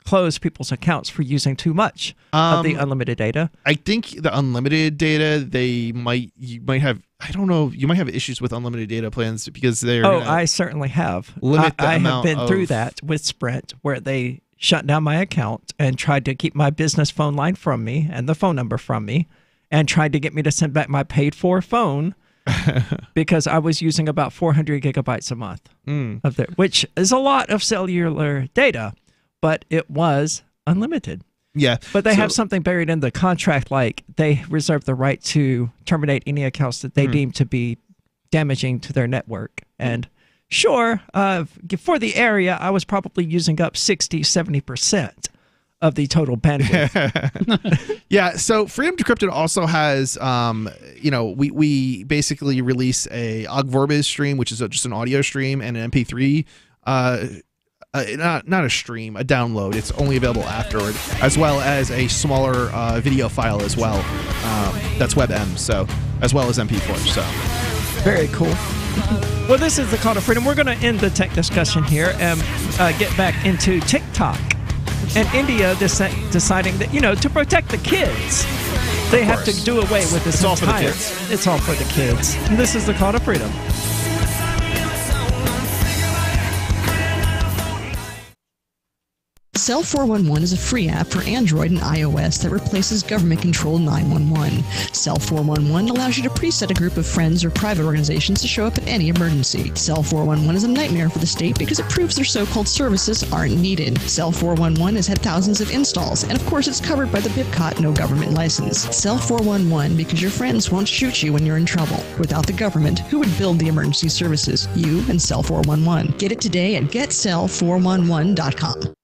close people's accounts for using too much of the unlimited data. I think the unlimited data, you might have. I don't know. You might have issues with unlimited data plans because they're. Oh, I certainly have. I have been through that with Sprint, where they shut down my account and tried to keep my business phone line from me and the phone number from me, and tried to get me to send back my paid-for phone because I was using about 400 gigabytes a month of it, which is a lot of cellular data, but it was unlimited. Yeah. But they have something buried in the contract, like they reserve the right to terminate any accounts that they deem to be damaging to their network. And sure, for the area, I was probably using up 60-70% of the total bandwidth. Yeah, so Freedom Decrypted also has, we basically release a Ogvorbiz stream, which is just an audio stream, and an MP3, not a stream, a download. It's only available afterward, as well as a smaller video file as well. That's WebM, so as well as MP4. So very cool. Well, this is the Call to Freedom. We're going to end the tech discussion here and get back into TikTok. And India deciding that, to protect the kids, they have to do away with this all for the kids. It's all for the kids. And this is the Call to Freedom. Cell 411 is a free app for Android and iOS that replaces government-controlled 911. Cell 411 allows you to preset a group of friends or private organizations to show up at any emergency. Cell 411 is a nightmare for the state because it proves their so-called services aren't needed. Cell 411 has had thousands of installs, and of course it's covered by the BIPCOT no government license. Cell 411 because your friends won't shoot you when you're in trouble. Without the government, who would build the emergency services? You and Cell 411. Get it today at getcell411.com.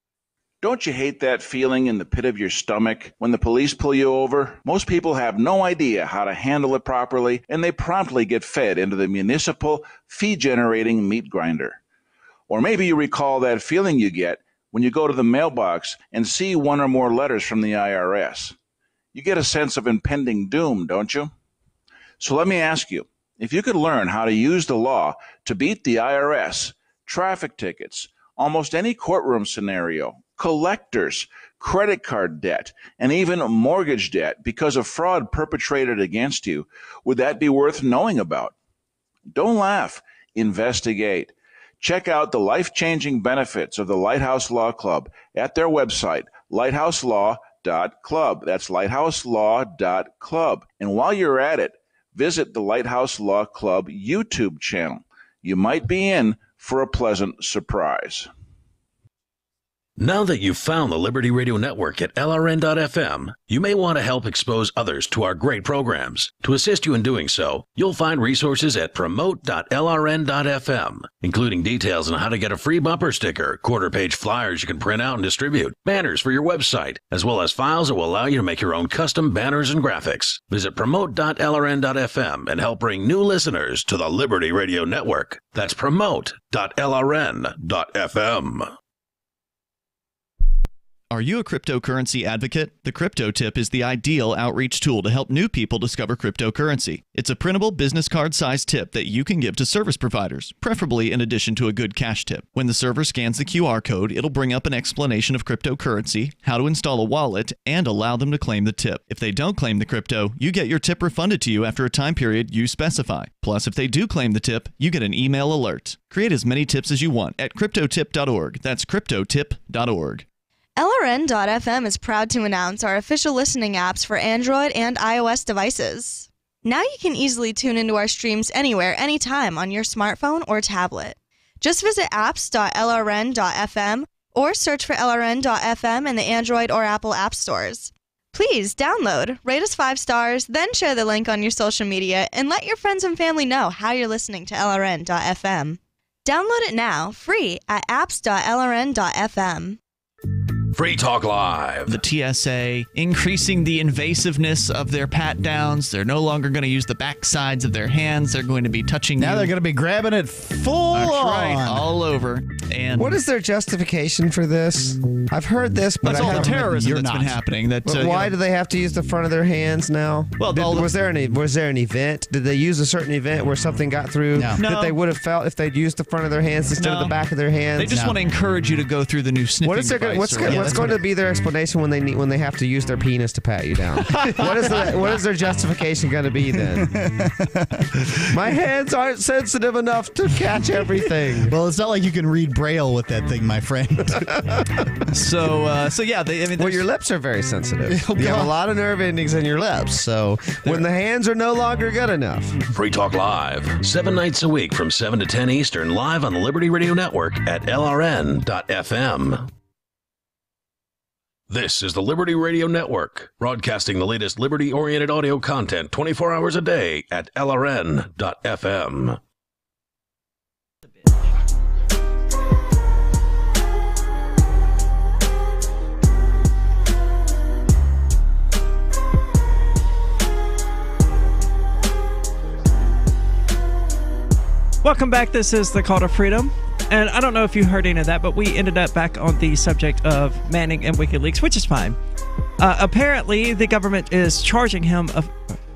Don't you hate that feeling in the pit of your stomach when the police pull you over? Most people have no idea how to handle it properly, and they promptly get fed into the municipal fee-generating meat grinder. Or maybe you recall that feeling you get when you go to the mailbox and see one or more letters from the IRS. You get a sense of impending doom, don't you? So let me ask you, if you could learn how to use the law to beat the IRS, traffic tickets, almost any courtroom scenario, collectors, credit card debt, and even mortgage debt because of fraud perpetrated against you, would that be worth knowing about? Don't laugh. Investigate. Check out the life-changing benefits of the Lighthouse Law Club at their website, lighthouselaw.club. That's lighthouselaw.club. And while you're at it, visit the Lighthouse Law Club YouTube channel. You might be in for a pleasant surprise. Now that you've found the Liberty Radio Network at LRN.FM, you may want to help expose others to our great programs. To assist you in doing so, you'll find resources at promote.lrn.fm, including details on how to get a free bumper sticker, quarter-page flyers you can print out and distribute, banners for your website, as well as files that will allow you to make your own custom banners and graphics. Visit promote.lrn.fm and help bring new listeners to the Liberty Radio Network. That's promote.lrn.fm. Are you a cryptocurrency advocate? The Crypto Tip is the ideal outreach tool to help new people discover cryptocurrency. It's a printable business card-sized tip that you can give to service providers, preferably in addition to a good cash tip. When the server scans the QR code, it'll bring up an explanation of cryptocurrency, how to install a wallet, and allow them to claim the tip. If they don't claim the crypto, you get your tip refunded to you after a time period you specify. Plus, if they do claim the tip, you get an email alert. Create as many tips as you want at cryptotip.org. That's cryptotip.org. LRN.FM is proud to announce our official listening apps for Android and iOS devices. Now you can easily tune into our streams anywhere, anytime on your smartphone or tablet. Just visit apps.lrn.fm or search for LRN.FM in the Android or Apple app stores. Please download, rate us 5 stars, then share the link on your social media and let your friends and family know how you're listening to LRN.FM. Download it now, free at apps.lrn.fm. Free Talk Live. The TSA increasing the invasiveness of their pat downs. They're no longer going to use the back sides of their hands. They're going to be touching Now you. they're going to be grabbing it full That's on. right, all over. And what is their justification for this? I've heard this, but that's all the terrorism that's been happening. That But why do they have to use the front of their hands now? Well, was there an event? Did they use a certain event where something got through that they would have felt if they'd used the front of their hands instead of the back of their hands? They just want to encourage you to go through the new sniffing What is their, device. what's going to be their explanation when they have to use their penis to pat you down? What is their justification going to be then? My hands aren't sensitive enough to catch everything. Well, it's not like you can read Braille with that thing, my friend. So yeah, your lips are very sensitive. Oh, You have God. a lot of nerve endings in your lips, so when the hands are no longer good enough. Free Talk Live, 7 nights a week from 7 to 10 Eastern, live on the Liberty Radio Network at LRN.FM. This is the Liberty Radio Network, broadcasting the latest liberty-oriented audio content 24 hours a day at LRN.FM. Welcome back. This is the Call to Freedom. And I don't know if you heard any of that, but we ended up back on the subject of Manning and WikiLeaks, which is fine. Apparently, the government is charging him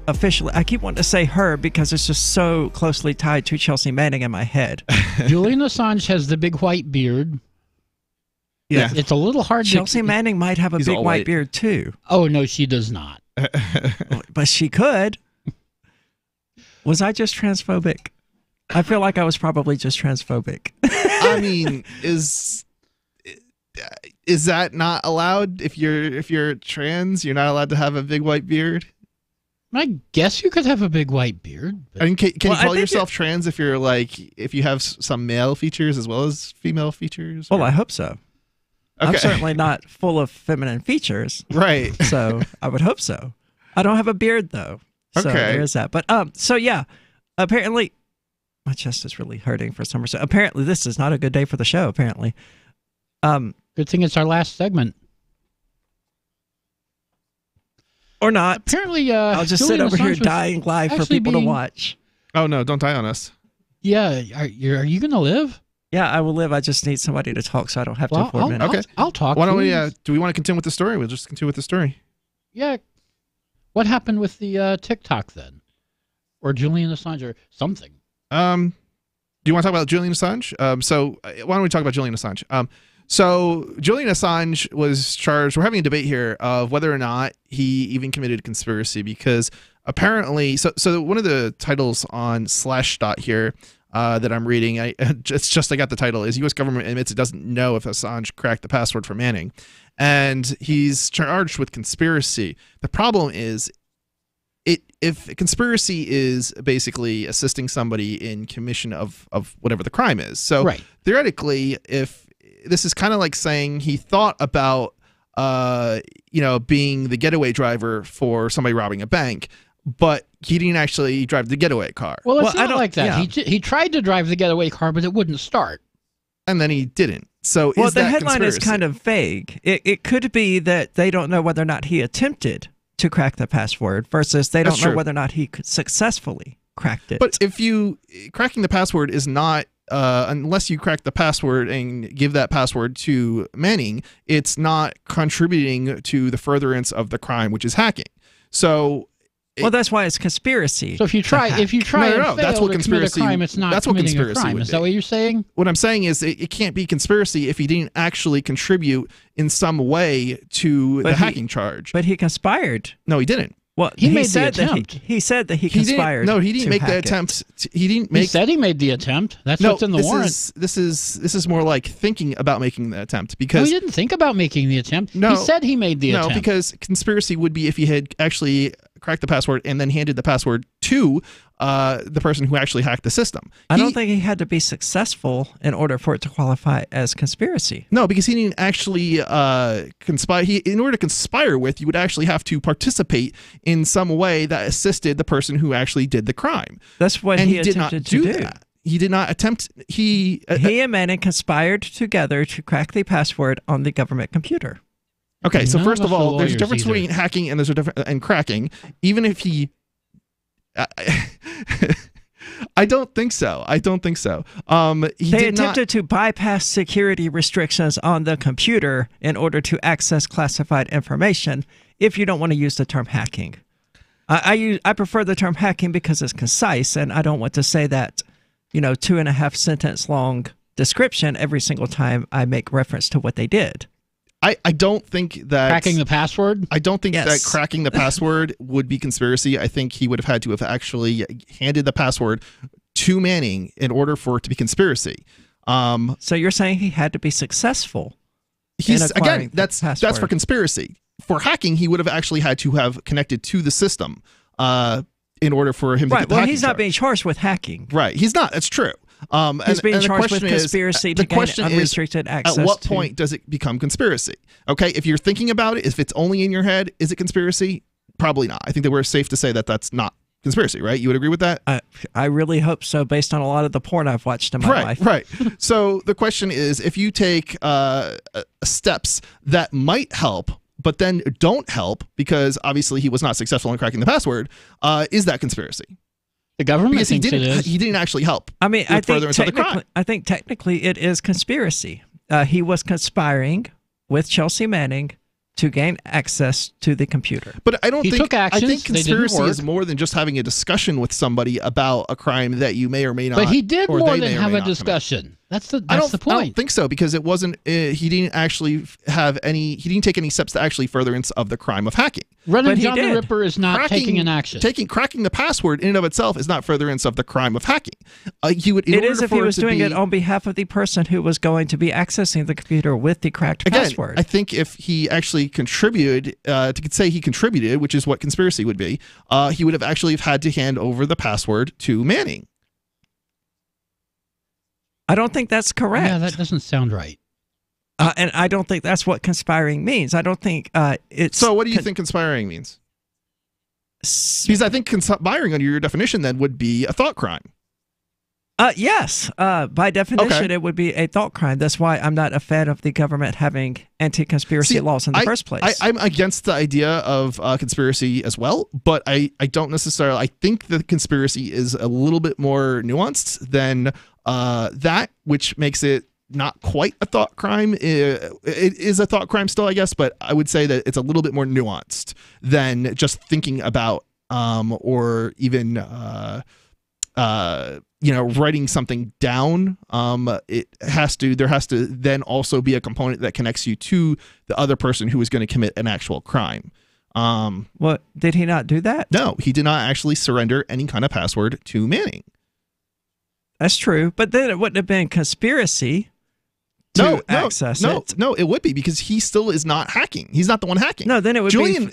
officially. I keep wanting to say her because it's just so closely tied to Chelsea Manning in my head. Julian Assange has the big white beard. Yeah. It's a little hard Chelsea Manning might have a big white beard, too. Oh, no, she does not. But she could. Was I just transphobic? I feel like I was probably just transphobic. I mean, is that not allowed? If you're trans, you're not allowed to have a big white beard. I guess you could have a big white beard. I mean, can you call yourself trans if you have some male features as well as female features? Well, I hope so. Okay. I'm certainly not full of feminine features. Right. So I would hope so. I don't have a beard, though. So Okay. there is that. But so yeah, apparently my chest is really hurting for some reason. Apparently this is not a good day for the show, apparently. Good thing it's our last segment. Or not. Apparently, I'll just sit Julian over here Assange was dying live for actually people to being- watch. Oh no, don't die on us. Yeah, are you going to live? Yeah, I will live. I just need somebody to talk so I don't have to for a minute. Okay. I'll talk. Why don't we? please. Do we want to continue with the story? We'll just continue with the story. Yeah. What happened with the TikTok then? Or Julian Assange or something? Do you want to talk about Julian Assange? Why don't we talk about Julian Assange? So Julian Assange was charged. We're having a debate here of whether or not he even committed conspiracy, because apparently, so one of the titles on Slashdot here that I'm reading, I got the title, is U.S. government admits it doesn't know if Assange cracked the password for Manning, and he's charged with conspiracy. The problem is, if conspiracy is basically assisting somebody in commission of whatever the crime is. So theoretically, if this is kind of like saying he thought about, being the getaway driver for somebody robbing a bank, but he didn't actually drive the getaway car. Well, it's not like that. yeah. He tried to drive the getaway car, but it wouldn't start. And then he didn't. So Well, is the that headline is conspiracy? kind of vague. It could be that they don't know whether or not he attempted to crack the password versus they don't That's know true. whether or not he could successfully cracked it. But if cracking the password is not, unless you crack the password and give that password to Manning, it's not contributing to the furtherance of the crime, which is hacking. So, well, that's why it's conspiracy. So if you try, No, and fail that's what to conspiracy. commit a crime, it's not that's what committing a conspiracy crime. would Is be. that what you're saying? What I'm saying is it can't be conspiracy if he didn't actually contribute in some way to the hacking charge. But he conspired. No, he didn't. Well, He made the said that attempt. he said that he He didn't- conspired. no, he didn't to make the hack it. attempt. He didn't make. He said he made the attempt. That's what's in the warrant. This is more like thinking about making the attempt, No, because he didn't think about making the attempt. No. He said he made the attempt. No, because conspiracy would be if he had actually cracked the password and then handed the password to the person who actually hacked the system. I don't think he had to be successful in order for it to qualify as conspiracy. No, because he didn't actually conspire. In order to conspire with, you would actually have to participate in some way that assisted the person who actually did the crime. That's what and he did not attempted to do do. that. He did not attempt. He and Manning conspired together to crack the password on the government computer. Okay, so None first of of us all, are there's a lawyers difference either. between hacking and there's a difference and cracking. Even if he, I don't think so. I don't think so. They attempted to bypass security restrictions on the computer in order to access classified information. If you don't want to use the term hacking, I prefer the term hacking because it's concise, and I don't want to say that, 2.5 sentence long description every single time I make reference to what they did. I don't think that Cracking the password? I don't think Yes. that cracking the password would be conspiracy. I think he would have had to have actually handed the password to Manning in order for it to be conspiracy. So you're saying he had to be successful? He's in acquiring again. That's for password. conspiracy. For hacking, he would have actually had to have connected to the system in order for him to Right. get the Well, hacking he's not charge. being charged with hacking. Right. He's not. That's true. He's being the charged with question is- conspiracy the to gain question is, unrestricted access. At what to- point does it become conspiracy? Okay, if you're thinking about it, if it's only in your head, is it conspiracy? Probably not. I think that we're safe to say that that's not conspiracy, right? You would agree with that? I really hope so, based on a lot of the porn I've watched in my life. Right. So the question is, if you take steps that might help, but then don't help because obviously he was not successful in cracking the password, is that conspiracy? The government Because thinks it is. he didn't actually help. I mean, with furtherance of the crime. I think technically it is conspiracy. He was conspiring with Chelsea Manning to gain access to the computer. But I don't He think took actions, I think they didn't conspiracy is work. more than just having a discussion with somebody about a crime that you may or may not. But he did or more they than may or have may a not commit. discussion. That's the I don't point. think so because it wasn't. He didn't actually have any. He didn't take any steps to actually furtherance of the crime of hacking. Running John the Ripper is not taking an action. Cracking the password in and of itself is not furtherance of the crime of hacking. He would. It is if he was doing it on behalf of the person who was going to be accessing the computer with the cracked password. I think if he actually contributed, to say he contributed, which is what conspiracy would be, he would have actually had to hand over the password to Manning. I don't think that's correct. Yeah, that doesn't sound right. And I don't think that's what conspiring means. I don't think it's... So what do you think conspiring means? Because I think conspiring under your definition then would be a thought crime. Yes. By definition, it would be a thought crime. That's why I'm not a fan of the government having anti-conspiracy laws in the first place. I'm against the idea of conspiracy as well, but I don't necessarily... I think the conspiracy is a little bit more nuanced than that, which makes it not quite a thought crime. It is a thought crime still, I guess, but I would say that it's a little bit more nuanced than just thinking about or even writing something down. There has to then also be a component that connects you to the other person who is going to commit an actual crime. What, did he not do that? No, he did not actually surrender any kind of password to Manning. That's true, but then it wouldn't have been conspiracy to access it. No, it would be because he still is not hacking. He's not the one hacking. No, then it would Julian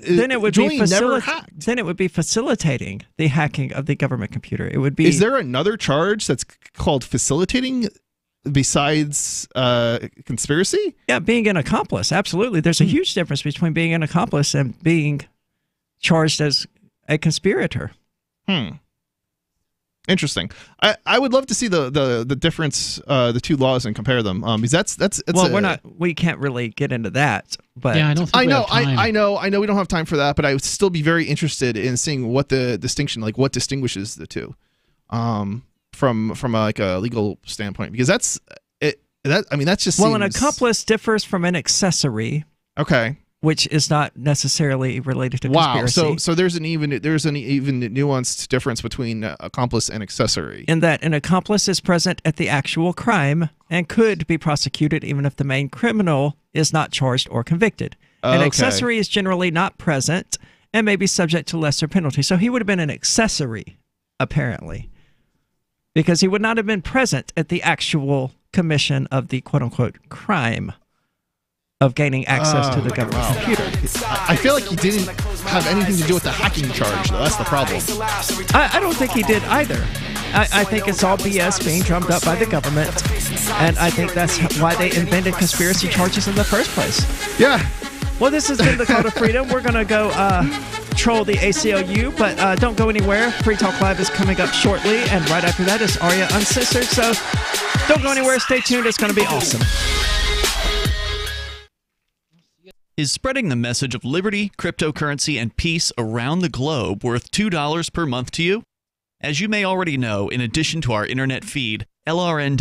never hacked. Then it would be facilitating the hacking of the government computer. It would be. Is there another charge that's called facilitating besides conspiracy? Yeah, being an accomplice. Absolutely. There's a huge difference between being an accomplice and being charged as a conspirator. Interesting. I would love to see the difference, the two laws, and compare them. Because that's well, we can't really get into that. But yeah, I don't think we have time. I know we don't have time for that, but I would still be very interested in seeing what the distinction, like what distinguishes the two, from like a legal standpoint, because that's it. That just well, seems... an accomplice differs from an accessory. Okay. Which is not necessarily related to conspiracy. Wow. So there's an even nuanced difference between accomplice and accessory. In that an accomplice is present at the actual crime and could be prosecuted even if the main criminal is not charged or convicted. An accessory is generally not present and may be subject to lesser penalty. So he would have been an accessory, apparently, because he would not have been present at the actual commission of the quote-unquote crime of gaining access to the government computer. I feel like he didn't have anything to do with the hacking charge, though. That's the problem. I don't think he did either. I think it's all BS being drummed up by the government, and I think that's why they invented conspiracy charges in the first place. Yeah. Well, this has been the Call to Freedom. We're going to go Patrol the ACLU, but don't go anywhere. Free Talk Live is coming up shortly, and right after that is Arya Uncensored, so don't go anywhere. Stay tuned. It's going to be awesome. Is spreading the message of liberty, cryptocurrency, and peace around the globe worth $2 per month to you? As you may already know, in addition to our internet feed, LRN